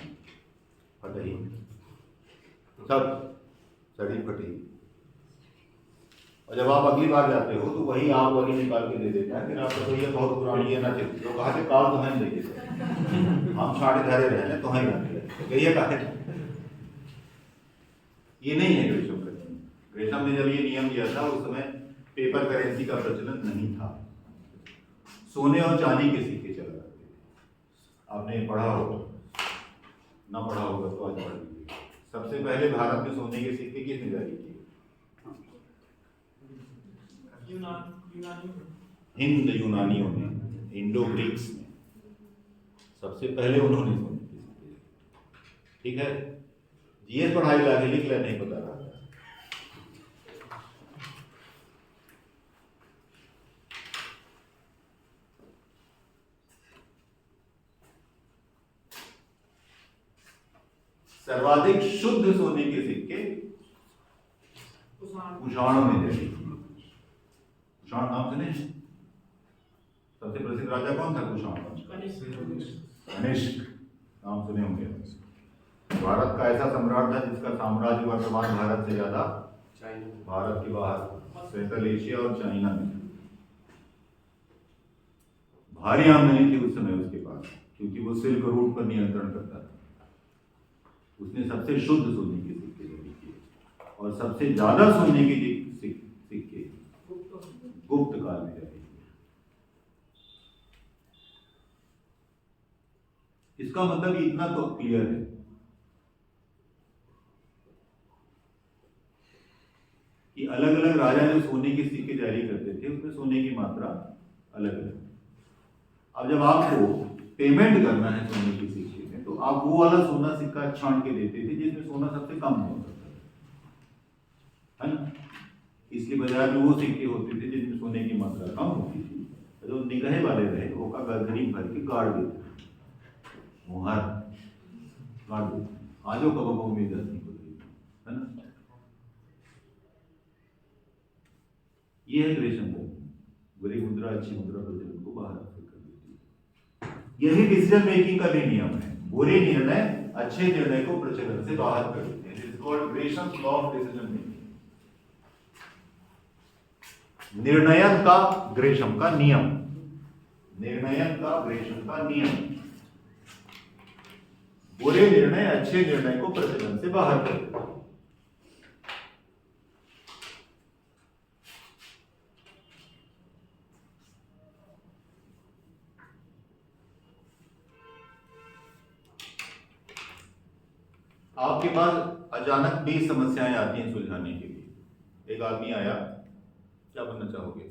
Speaker 1: फटी, सब सड़ी फटी। और जब आप अगली बार जाते हो तो वही आप वाली निकाल के दे देता है, फिर आपको तो ये बहुत पुरानी है ना चाहिए, तो कहा कि काल तो है नहीं देखिए हम छाड़े धरे रहे तो है ये कहा। ये नहीं है ग्रेशम का नियम। ग्रेशम ने जब ये नियम दिया था उस समय पेपर करेंसी का प्रचलन नहीं था, सोने और चांदी के सिक्के चला करते थे। आपने पढ़ा होगा, ना पढ़ा होगा तो आज पढ़ लीजिए। सबसे पहले भारत में सोने के सिक्के किसने जारी किए? हिंद यूनानियों ने, इंडो ग्रीक्स ने, सबसे पहले उन्होंने सोने के सिक्के। ठीक है, जीएस पढ़ाई लाके लिख ले, नहीं पता रहा। सर्वाधिक शुद्ध सोने के सिक्के कुषाणों में जारी किए। कुषाण नाम सुने? सबसे प्रसिद्ध राजा कौन था कुषाण? कनिष्क नाम सुने होंगे। भारत का ऐसा सम्राट था जिसका साम्राज्य वर्तमान भारत से ज्यादा भारत के बाहर सेंट्रल एशिया और चाइना में। भारी आमदनी थी उस समय उसके पास, क्योंकि वो सिल्क रूट पर नियंत्रण करता था। उसने सबसे शुद्ध सोने के सिक्के जारी किए और सबसे ज्यादा सोने के सिक्के गुप्त काल में जारी किए। इसका मतलब इतना तो क्लियर है कि अलग अलग राजा जो सोने के सिक्के जारी करते थे उसमें सोने की मात्रा अलग अलग। अब जब आपको पेमेंट करना है सोने के सिक्के में, तो आप वो वाला सोना सिक्का छांट के देते थे जिसमें सोना सबसे कम होता था, है ना? इसलिए बाजार में वो सिक्के होते थे जिसमें सोने की मात्रा कम होती थी, जो निगहे वाले रहे वो का गरगरी भर के गाड़ देते, मुहर गाड़ देते। आजो कब उम्मीद नहीं होती, है ना? ये है ग्रेशम का, बुरी मुद्रा अच्छी मुद्रा प्रचलन को बाहर कर देती है। यही डिसीजन मेकिंग का भी नियम है, बुरे निर्णय अच्छे निर्णय को प्रचलन से बाहर कर देते हैं। This is called Gresham's law of decision making. निर्णयन का ग्रेशम का नियम, निर्णयन का ग्रेशम का नियम, बुरे निर्णय अच्छे निर्णय को प्रचलन से बाहर कर देते हैं। आपके पास अचानक 20 समस्याएं आती हैं सुलझाने के लिए। एक आदमी आया, क्या बनना चाहोगे?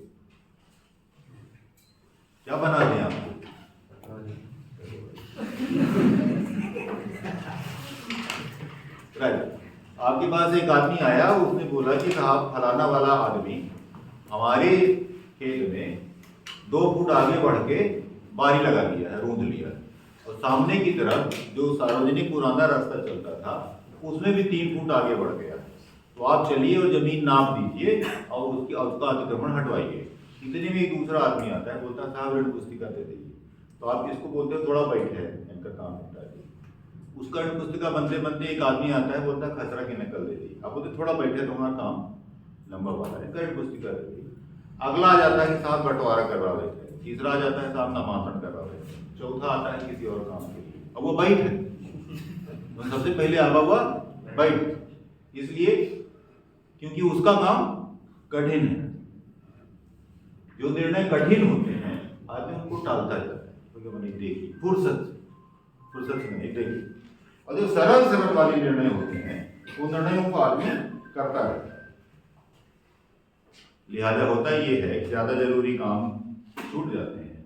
Speaker 1: क्या बना दें आपको? राइट। आपके पास एक आदमी आया, उसने बोला कि साहब फलाना वाला आदमी हमारे खेत में 2 फुट आगे बढ़ के बारी लगा दिया है, रूंध लिया है, और सामने की तरफ जो सार्वजनिक पुराना रास्ता चलता था उसमें भी 3 फुट आगे बढ़ गया। तो आप चलिए और जमीन नाप दीजिए और उसका अतिक्रमण हटवाइए। इतने में एक दूसरा आदमी आता है, बोलता है साहब ऋण पुस्तिका दे दीजिए। तो आप किसको बोलते हो, थोड़ा बैठे इनका काम होता है। उसका ऋण पुस्तिका बनते बनते एक आदमी आता है, बोलता है खसरा की नकल दे दी। आप बोलते थोड़ा बैठे, तुम्हारा काम लंबा वाला है, ऋण पुस्तिका दे दी। अगला आ जाता है कि साहब बंटवारा करवा देते हैं, तीसरा आ जाता है साहब नामांकन करवा देते हैं, चौथा आता है किसी और काम के लिए। अब वो बैठ है, तो सबसे पहले आवा हुआ बैठ, इसलिए क्योंकि उसका काम कठिन है। जो निर्णय कठिन होते हैं आदमी उनको टालता जाता है, क्योंकि मैंने देखी फुर्सत से नहीं देखी। और जो सरल वाले निर्णय होते हैं वो निर्णयों को आदमी करता रहता है। लिहाजा होता ये है कि ज्यादा जरूरी काम छूट जाते हैं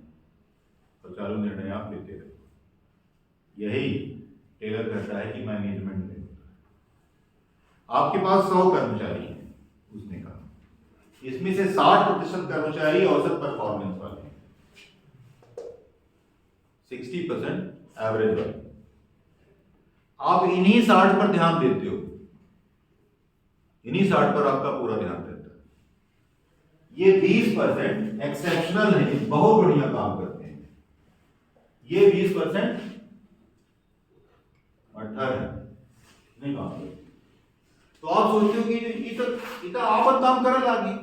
Speaker 1: तो चालू निर्णय आप लेते रहे। यही टेलर कहता है कि मैनेजमेंट में आपके पास 100 कर्मचारी हैं, उसने कहा इसमें से 60% कर्मचारी औसत परफॉर्मेंस वाले हैं, 60% एवरेज वाले। आप इन्हीं 60 पर ध्यान देते हो, इन्हीं 60 पर आपका पूरा ध्यान रहता है। ये 20% एक्सेप्शनल है, बहुत बढ़िया काम करते हैं। ये 20% अट्ठा है, नहीं काम करते। तो आप सोचते हो कि इतना आपन काम करल लागी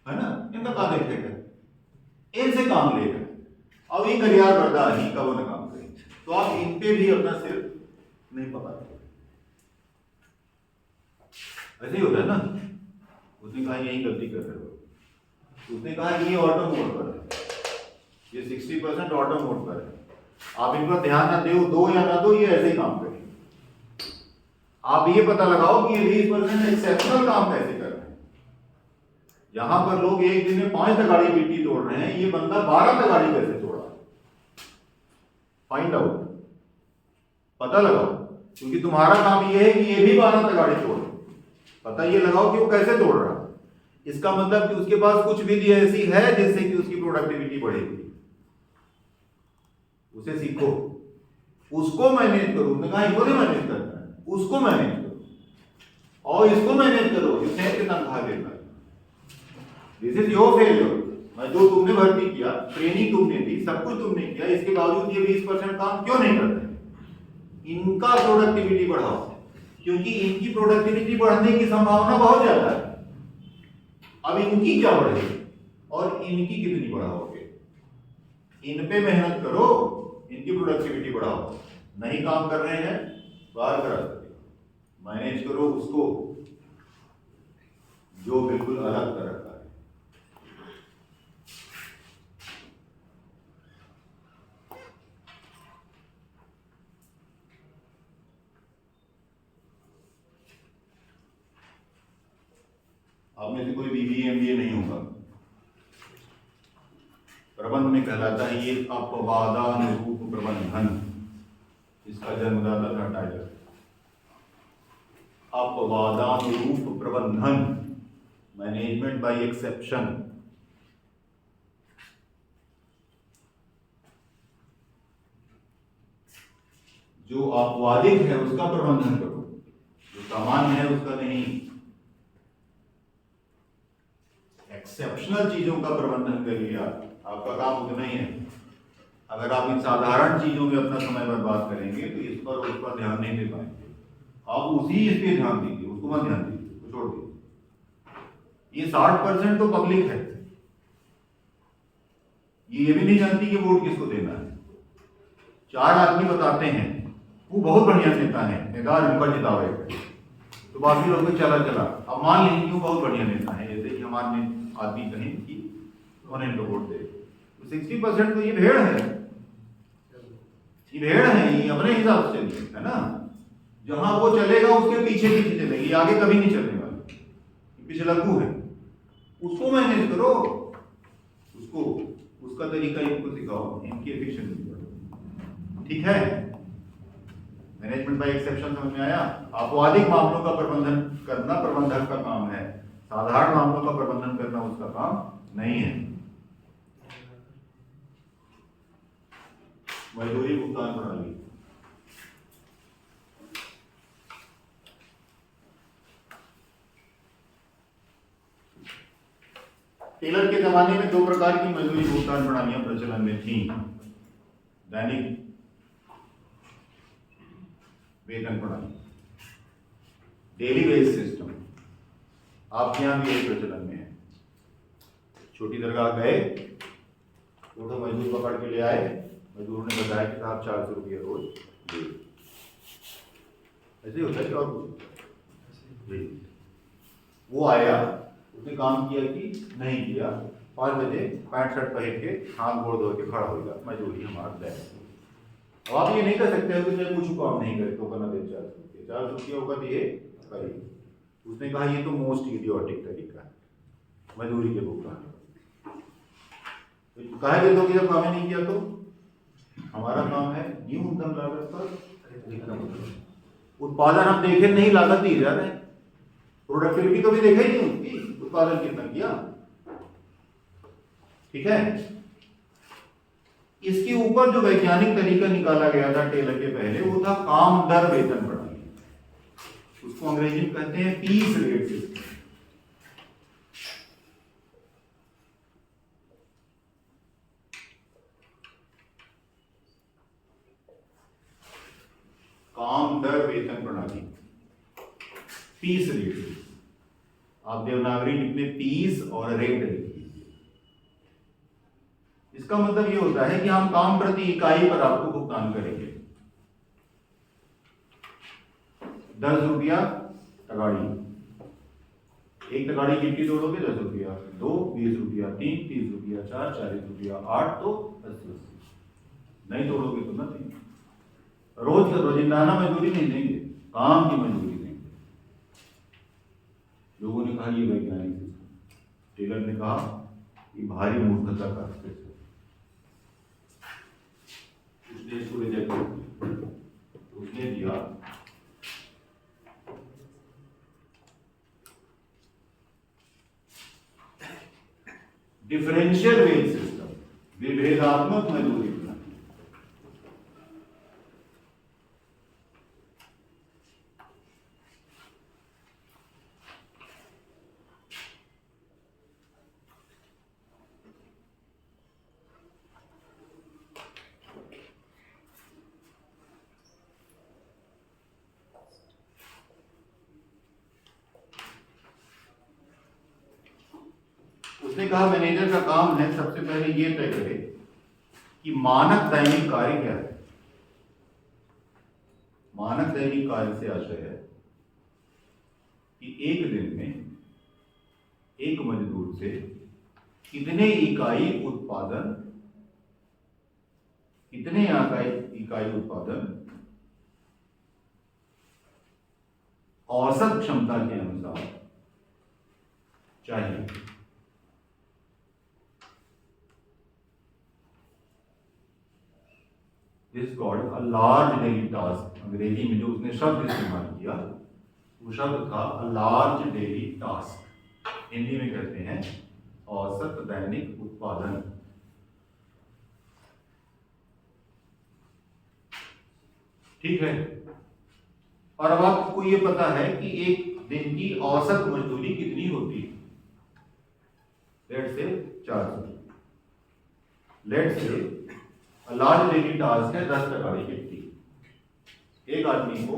Speaker 1: है ना, इनका का देखेगा, इनसे काम लेगा, अब ये करियार बर्दार ही कब न काम करे, तो आप इन पे भी अपना सिर नहीं पकाते। ऐसे ही होता है ना। उसने कहा यही गलती कर रहे हो, उसने कहा ये ऑटो मोड पर है, ये 60% ऑटो मोड पर है, आप इन पर ध्यान ना दो या ना दो, ये ऐसे ही काम करें। आप ये पता लगाओ कि ये 20% एक्सेप्शनल काम कैसे कर रहे हैं। यहां पर लोग एक दिन में 5 तगाड़ी मिट्टी तोड़ रहे हैं, ये बंदा 12 तगाड़ी कैसे तोड़ा, फाइंड आउट, पता लगाओ, क्योंकि तुम्हारा काम ये है कि ये भी 12 तगाड़ी तोड़े, पता ये लगाओ कि वो कैसे तोड़ रहा है। इसका मतलब कि उसके पास कुछ विधि ऐसी है जिससे कि उसकी प्रोडक्टिविटी बढ़ेगी, उसे सीखो, उसको मैनेज करो। उसने कहा इनको नहीं मैनेज करना है, उसको मैनेज करो और इसको मैनेज करो, इससे तनख्वाह देना। This is your failure. मैं जो तुमने भर्ती किया, ट्रेनिंग तुमने दी, सब कुछ तुमने किया, इसके बावजूद ये 20% काम क्यों नहीं करते? इनका प्रोडक्टिविटी बढ़ाओ, क्योंकि इनकी प्रोडक्टिविटी बढ़ने की संभावना बहुत ज्यादा है। अब इनकी क्या बढ़ेगी और इनकी कितनी बढ़ाओगे? इन पे मेहनत करो, इनकी प्रोडक्टिविटी बढ़ाओ। नहीं काम कर रहे हैं, बाहर करा सकते, मैनेज करो उसको जो बिल्कुल अलग तरह का है। आप में से कोई बीबीए एमबीए नहीं होगा, प्रबंध में कहलाता है ये अपवादानुरूप प्रबंधन, इसका जन्मदाता था टाइलर। अपवादानुरूप प्रबंधन, मैनेजमेंट बाय एक्सेप्शन। जो अपवादिक है उसका प्रबंधन करो, जो सामान्य है उसका नहीं। एक्सेप्शनल चीजों का प्रबंधन करिए, आपका काम उतना ही है। अगर आप इन साधारण चीजों में अपना समय बर्बाद करेंगे तो इस पर उस पर ध्यान नहीं दे पाएंगे। आप उसी इस पे ध्यान दीजिए, उसको मत ध्यान दीजिए, उसको छोड़ दीजिए। ये 60% तो पब्लिक है, ये भी नहीं जानती कि वोट किसको देना है। 4 आदमी बताते हैं वो बहुत बढ़िया नेता है, नेता उनका जितावे, तो बाकी लोग चला अब मान लीजिए कि वो बहुत बढ़िया नेता है, जैसे कि हमारे आदमी कहें कि उन्होंने इनको वोट दे, तो 60% तो ये भेड़ है, ये भेड़ है, ये अपने हिसाब से चलिए, है ना। जहां वो चलेगा उसके पीछे पीछे चलेगी, आगे कभी नहीं चलने वाली, पीछे लगू है। उसको मैनेज करो, उसको उसका तरीका इनको सिखाओ, इनकी एफिशिएंसी बढ़ाओ, ठीक है। मैनेजमेंट बाय एक्सेप्शन समझ में आया। अपवादिक मामलों का प्रबंधन करना प्रबंधक का काम है, साधारण मामलों का प्रबंधन करना उसका काम नहीं है। मजदूरी भुगतान प्रणाली। टेलर के जमाने में दो प्रकार की मजदूरी भुगतान प्रणालियां प्रचलन में थी। दैनिक वेतन प्रणाली, डेली वेज सिस्टम, आपके यहां भी यही प्रचलन में है। छोटी दरगाह गए, वो तो मजदूर पकड़ के ले आए, मजदूर ने बताया कि साहब 400 रुपये रोज दे। ऐसे ही होता है कि और कुछ? वो आया, उसने काम किया कि नहीं किया, 5 बजे पैंट शर्ट पहन के हाथ गोड़ धो के खड़ा हो गया, मजदूरी हमारा तय। अब आप ये नहीं कर सकते कि मैं कुछ काम नहीं करे तो बना दे 400 रुपये होगा तो ये करिए। उसने कहा ये तो मोस्ट इडियोटिक तरीका है मजदूरी के भुगतान। कहा दे दो कि जब काम नहीं किया तो हमारा काम है न्यूनतम लागत पर उत्पादन हम देखे नहीं, लागत दी जा रहे हैं, प्रोडक्टिविटी तो भी देखा ही नहीं उसकी, उत्पादन कितना किया। ठीक है, इसके ऊपर जो वैज्ञानिक तरीका निकाला गया था टेलर के पहले, वो था काम दर वेतन प्रणाली। उसको अंग्रेजी में कहते हैं पीस रेट सिस्टम। काम दर वेतन प्रणाली, पीस रेट। आप देवनागरी में पीस और रेट लिखिए। इसका मतलब ये होता है कि हम काम प्रति इकाई पर आपको भुगतान करेंगे। 10 रुपया तगाड़ी, एक तगाड़ी गिट्टी तोड़ोगे 10 रुपया, 2 20 रुपया, 3 30 रुपया, 4 40 रुपया, 8 तो 80। नहीं तोड़ोगे तो नहीं। रोज रोजिंदाना मजदूरी नहीं देंगे, काम की मजदूरी देंगे। लोगों ने कहा ये वैज्ञानिक सिस्टम, टेलर ने कहा ये भारी मूर्खता का सिस्टम। उसने इसको रिजेक्ट किया, उसने दिया डिफरेंशियल वेज सिस्टम, विभेदात्मक मजदूरी प्रणाली। उसने कहा मैनेजर का काम है सबसे पहले ये तय करे कि मानक दैनिक कार्य क्या है। मानक दैनिक कार्य से आशय है कि एक दिन में एक मजदूर से कितने इकाई उत्पादन, कितने इकाई उत्पादन औसत क्षमता के अनुसार चाहिए। This called a large daily task. अंग्रेजी में जो उसने शब्द इस्तेमाल किया वो शब्द था a large daily task. Hindi में कहते हैं औसत दैनिक उत्पादन। ठीक है, और अब आपको ये पता है कि एक दिन की औसत मजदूरी कितनी होती है। Let's say 400। Let's say large daily task है 10 तगाड़ी गिट्टी। एक आदमी को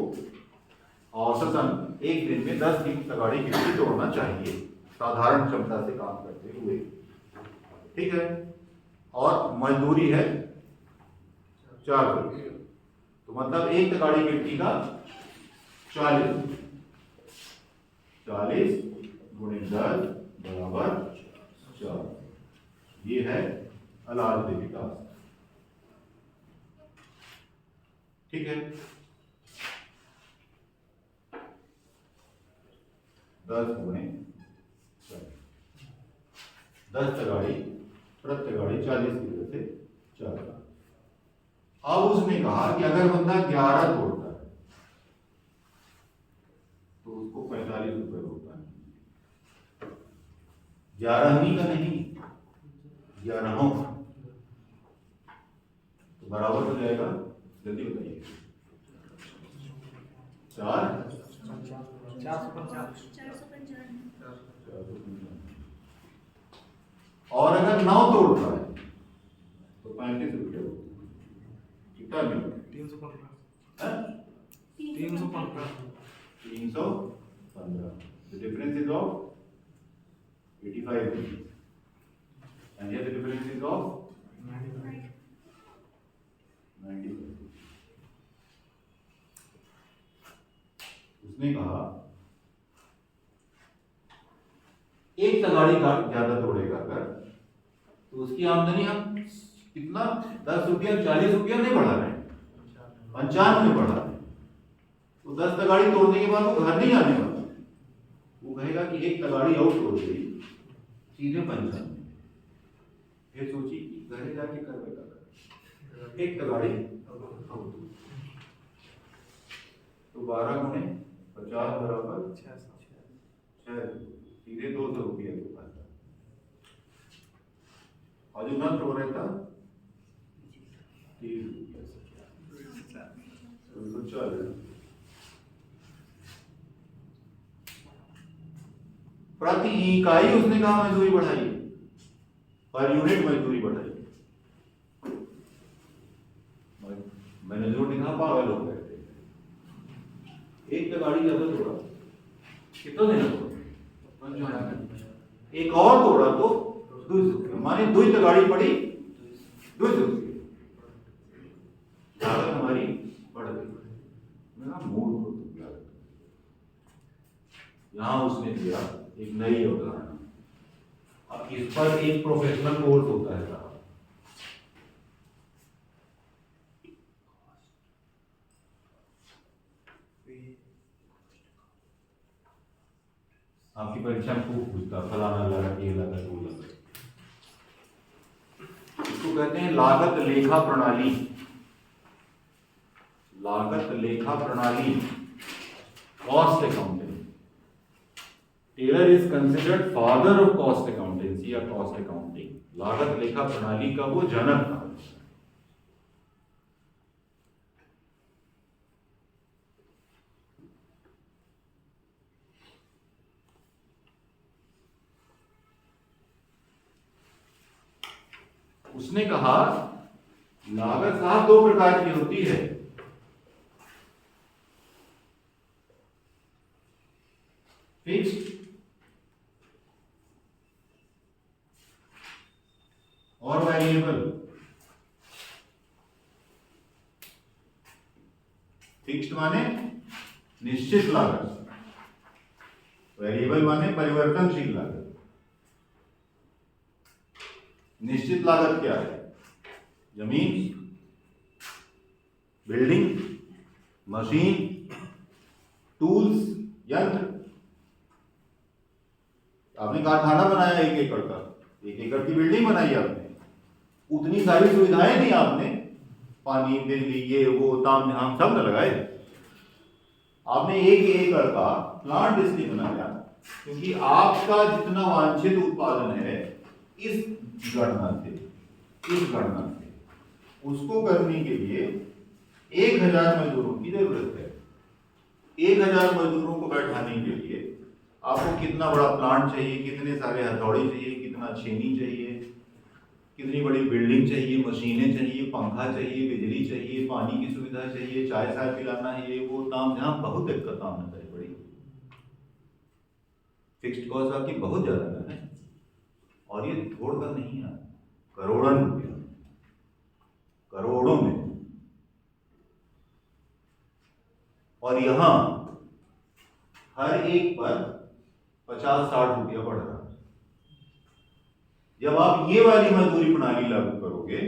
Speaker 1: औसतन एक दिन में 10 तगाड़ी गिट्टी तोड़ना चाहिए साधारण क्षमता से काम करते हुए। ठीक है, और मजदूरी है 400। तो मतलब एक तगाड़ी गिट्टी का 40 गुणे 10 बराबर 4। ये है लार्ज डेली टास्क। ठीक है, 10 गुणे 10 तगाड़ी प्रति तगाड़ी 40 की वजह से 4। अब उसने कहा कि अगर बंदा 11 तोड़ता है तो उसको 45 रुपए भुगतान। 11वीं का नहीं, 11हों। तो बराबर हो जाएगा, जल्दी बताइए। 4 और अगर 9 तोड़ रहा है तो 35 रुपये हो, कितना मिला?
Speaker 2: 315
Speaker 1: 315। The difference is of 85 rupees. And here the difference is of 90। उसने कहा एक तगाड़ी का ज्यादा तोड़ेगा अगर, तो उसकी आमदनी हम कितना 10 रुपया 40 रुपया नहीं बढ़ा रहे हैं, 95 बढ़ा रहे हैं। तो 10 तगाड़ी तोड़ने के बाद वो घर नहीं आने वाला, वो कहेगा कि एक तगाड़ी और तोड़ गई, सीधे 95। फिर सोची कि घरे जाके करवे का एक तगाड़ी तो 12 गुणे 50 बराबर 6, सीधे 200 रुपया के पास। और जो न तोड़ रहा था 30 रुपया, तो चल प्रति इकाई उसने कहा मजदूरी बढ़ाई, पर यूनिट मजदूरी बढ़ाई। मैंने जो लिखा पागल हो गए थे। एक तगाड़ी ज्यादा तोड़ा, कितना देना तोड़ा? एक और तोड़ा तो 200, माने 2 तगाड़ी पड़ी 200 रुपये, लागत हमारी बढ़ गई। मेरा मूड हो गया। यहां उसने दिया एक नई अवधारणा। अब इस पर एक प्रोफेशनल कोर्स होता है साहब। आपकी परीक्षा में खूब पूछता फलाना लागत, ये लागत, वो लागत। इसको कहते हैं लागत लेखा प्रणाली। लागत लेखा प्रणाली, cost accounting. Taylor is considered father of cost accountancy या कॉस्ट अकाउंटिंग। लागत लेखा प्रणाली का वो जनक था। उसने कहा लागत साहब 2 प्रकार की होती है, फिक्स्ड और वेरिएबल। फिक्स्ड माने निश्चित लागत, वेरिएबल माने परिवर्तनशील लागत। निश्चित लागत क्या है? जमीन, बिल्डिंग, मशीन, टूल्स, यंत्र। आपने कारखाना बनाया 1 एकड़ का, 1 एकड़ की बिल्डिंग बनाई आपने, उतनी सारी सुविधाएं दी आपने, पानी, बिजली, ये वो ताम झाम सब न लगाए। आपने 1 एकड़ का प्लांट इसलिए बनाया क्योंकि आपका जितना वांछित उत्पादन है इस गणना से उसको करने के लिए 1000 मजदूरों की जरूरत है। 1000 मजदूरों को बैठाने के लिए आपको कितना बड़ा प्लांट चाहिए, कितने सारे हथौड़े चाहिए, कितना छेनी चाहिए, कितनी बड़ी बिल्डिंग चाहिए, मशीनें चाहिए, पंखा चाहिए, बिजली चाहिए, पानी की सुविधा चाहिए, चाय साय पिलाना है, ये वो ताम झाम, बहुत दिक्कत आना चाहिए बड़ी। फिक्स्ड कॉस्ट आपकी बहुत ज्यादा है और ये थोड़ा कर नहीं है, करोड़ों रुपया, करोड़ों में। और यहां हर एक पर 50-60 रुपया बढ़ रहा है। जब आप ये वाली मजदूरी प्रणाली लागू करोगे,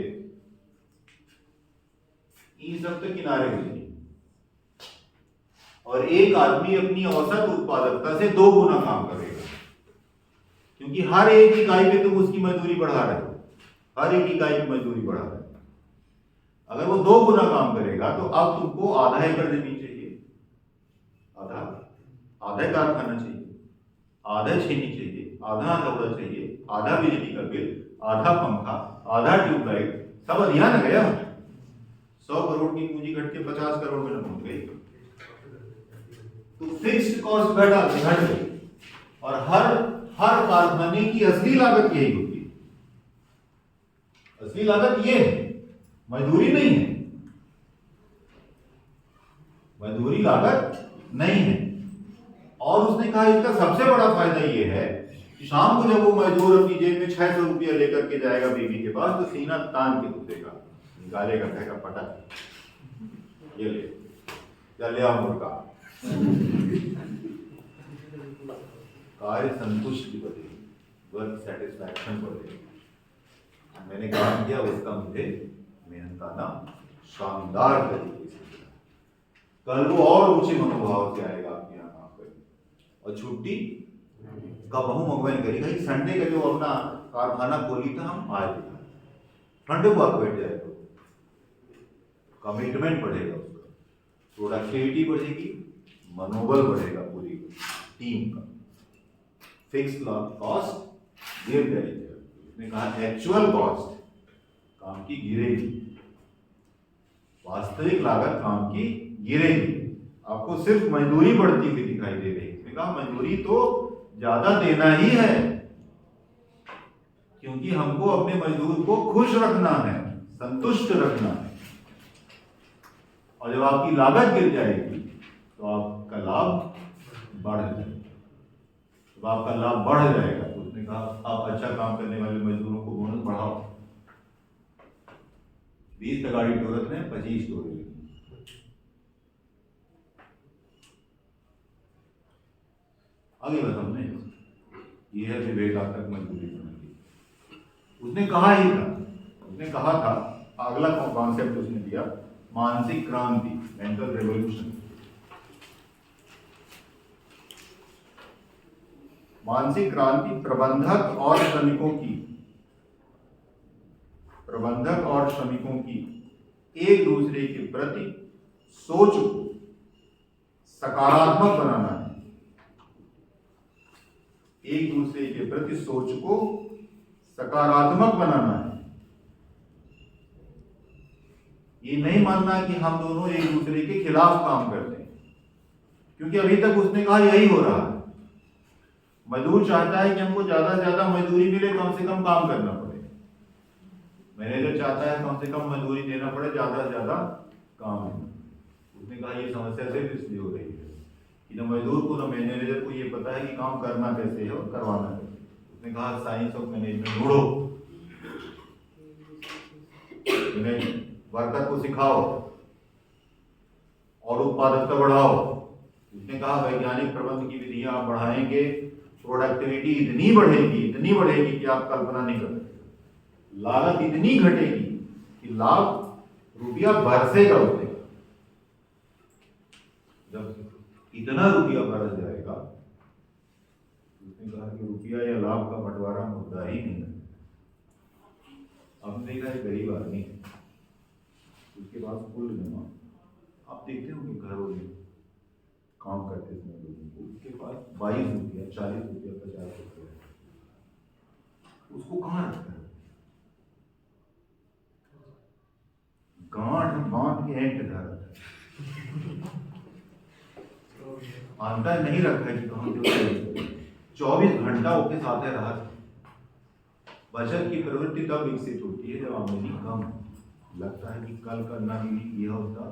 Speaker 1: इन सब तो किनारे हो जाएंगे और एक आदमी अपनी औसत उत्पादकता से 2 गुना काम करेगा, क्योंकि हर एक इकाई पे तुम उसकी मजदूरी बढ़ा रहे हो, हर एक इकाई की मजदूरी बढ़ा रहे हो। अगर वो 2 गुना काम करेगा तो अब तुमको आधा एकड़ जमीन चाहिए, आधा कारखाना चाहिए, आधा छेनी चाहिए, आधा हथौड़ा चाहिए, आधा बिजली का बिल, आधा पंखा, आधा ट्यूबलाइट, सब अधिया न गया। 100 करोड़ की पूंजी घट के 50 करोड़ में पहुंच गई, तो फिक्स्ड कॉस्ट घट गई। और हर कारखाने की असली लागत यही होती है। असली लागत ये है, मजदूरी नहीं है, मजदूरी लागत नहीं है। और उसने कहा इसका सबसे बड़ा फायदा ये है कि शाम को जब वो मजदूर अपनी जेब में 600 रुपया लेकर के जाएगा बीवी के पास, तो सीना तान के दूसरेगा, निकालेगा, कहेगा पटक ये ले, या ले आओ मुर्गा। कार्य संतुष्टि बढ़ेगी, वर्क सेटिस्फैक्शन बढ़ेगी। मैंने काम किया, उसका मुझे मेहनताना शानदार तरीके से मिला। कल वो और ऊंचे मनोभाव से आएगा आपके यहाँ काम करने। और छुट्टी का बहु मगवाइन करेगा। संडे का जो अपना कारखाना खोली था, हम आज संडे को आप बैठ जाए तो कमिटमेंट बढ़ेगा, उसका प्रोडक्टिविटी बढ़ेगी, मनोबल बढ़ेगा पूरी टीम का। फिक्स्ड कॉस्ट गिर जाएगी। उसने कहा एक्चुअल कॉस्ट काम की गिरेगी, वास्तविक लागत काम की गिरेगी। आपको सिर्फ मजदूरी बढ़ती हुई दिखाई दे रही है। उसने कहा मजदूरी तो ज्यादा देना ही है, क्योंकि हमको अपने मजदूर को खुश रखना है, संतुष्ट रखना है। और जब आपकी लागत गिर जाएगी तो आपका लाभ बढ़ जाएगा। जब आपका लाभ बढ़ जाएगा तो उसने कहा आप अच्छा काम करने वाले मजदूरों को बोनस बढ़ाओ। 20 तगाड़ी टोरत ने 25 टोरे। आगे बस हमने ये है विवेकात्मक मजदूरी की। उसने कहा ही था, उसने कहा था, अगला कॉन्सेप्ट उसने दिया मानसिक क्रांति, मेंटल रेवोल्यूशन। मानसिक क्रांति प्रबंधक और श्रमिकों की एक दूसरे के प्रति सोच को सकारात्मक बनाना है। एक दूसरे के प्रति सोच को सकारात्मक बनाना है। ये नहीं मानना कि हम दोनों एक दूसरे के खिलाफ काम करते हैं, क्योंकि अभी तक उसने कहा यही हो रहा है। मजदूर चाहता है कि हमको ज्यादा से ज्यादा मजदूरी मिले, कम से कम काम करना पड़े। मैनेजर चाहता है कम से कम मजदूरी देना पड़े, ज्यादा से ज्यादा काम है। उसने कहा ये समस्या सिर्फ इसलिए हो रही है कि न मजदूर को न मैनेजर को ये पता है कि काम करना कैसे है और करवाना कैसे। उसने कहा साइंस ऑफ मैनेजमेंट ढूंढो, वर्कर को सिखाओ और उत्पादकता बढ़ाओ। उसने कहा वैज्ञानिक प्रबंध की विधियां आप बढ़ाएंगे, प्रोडक्टिविटी इतनी बढ़ेगी कि आप कल्पना नहीं कर सकते। लागत इतनी घटेगी कि लाभ रुपया बरसेगा उसने। जब इतना रुपया बरस जाएगा, उसने कहा कि रुपया या लाभ का बंटवारा मुद्दा ही नहीं है। हमने देखा है गरीब आदमी, उसके पास कुल जमा, आप देखते हो कि घरों में काम करते समय लोगों को उसके पास 22 रुपया, 40 रुपया, 50 रुपया, उसको कहाँ रखता है? गांठ बांध के ऐंठ धरा आंता नहीं रखा है कि कहाँ 24 घंटा उसके साथ है रहा। बचत की प्रवृत्ति तब विकसित होती है जब आमदनी कम लगता है कि कल करना भी यह होता,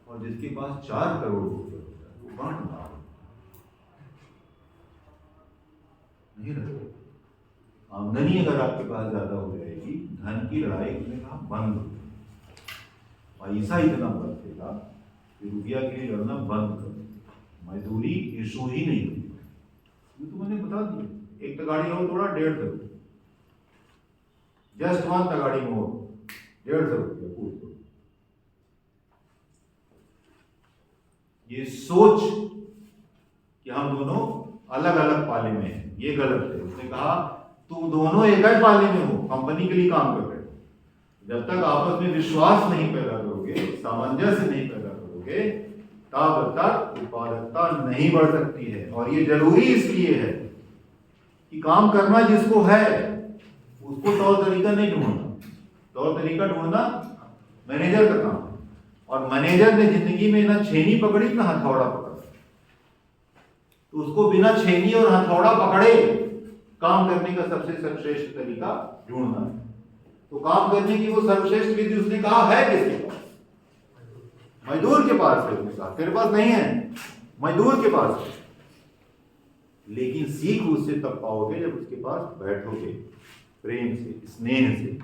Speaker 1: और जिसके पास 4 करोड़ रुपये होता है वो गांठ बांध नहीं रखता। आमदनी अगर आपके पास ज्यादा हो जाएगी, धन की लड़ाई उसने कहा बंद हो, पैसा इतना बरसेगा कि रुपया के लिए लड़ना बंद कर, मजदूरी इशू ही नहीं होगी। ये तो मैंने बता दिया। एक तगाड़ी और थोड़ा 150, जस्ट 1 तगाड़ी मोर 150 रुपया पूछ दो। ये सोच कि हम दोनों अलग अलग पाले में हैं, ये गलत है। उसने कहा तुम दोनों एक ही पाले में हो, कंपनी के लिए काम कर रहे हो। जब तक आपस में विश्वास नहीं पैदा करोगे, सामंजस्य नहीं पैदा करोगे, तब तक उत्पादकता नहीं बढ़ सकती है। और ये जरूरी इसलिए है कि काम करना जिसको है उसको तौर तरीका नहीं ढूंढना। तौर तरीका ढूंढना मैनेजर का काम है। और मैनेजर ने जिंदगी में ना छेनी पकड़ी ना हथौड़ा पकड़ा, तो उसको बिना छेनी और हथौड़ा पकड़े काम करने का सबसे सर्वश्रेष्ठ तरीका ढूंढना है। तो काम करने की वो सर्वश्रेष्ठ विधि उसने कहा है किसके पास? मजदूर के पास है। उसने कहा तेरे पास नहीं है, मजदूर के पास है। लेकिन सीख उससे तब पाओगे जब उसके पास बैठोगे, प्रेम से, स्नेह से।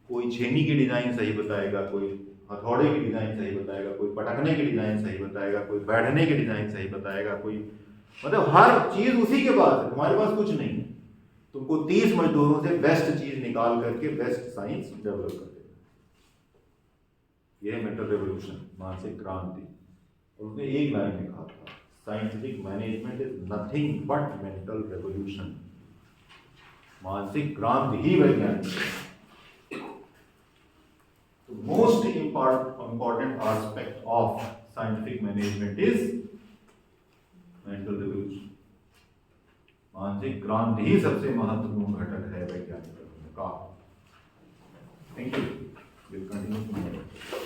Speaker 1: कोई छेनी की डिजाइन सही बताएगा, कोई हथौड़े की डिजाइन सही बताएगा, कोई पटकने की डिजाइन सही बताएगा, कोई बैठने की डिजाइन सही बताएगा, कोई मतलब हर चीज उसी के पास है, तुम्हारे पास कुछ नहीं है। तुमको 30 मजदूरों से बेस्ट चीज निकाल करके बेस्ट साइंस डेवलप कर देगा। यह है मेंटल रेवोल्यूशन, मानसिक क्रांति। और उसने एक लाइन में कहा था, scientific management is nothing but mental revolution. मानसिक क्रांति ही वैज्ञानिक है। तो most important aspect of scientific management is mental revolution. मानसिक क्रांति ही सबसे महत्वपूर्ण घटक है वैज्ञानिक का। Thank you. Will continue tomorrow.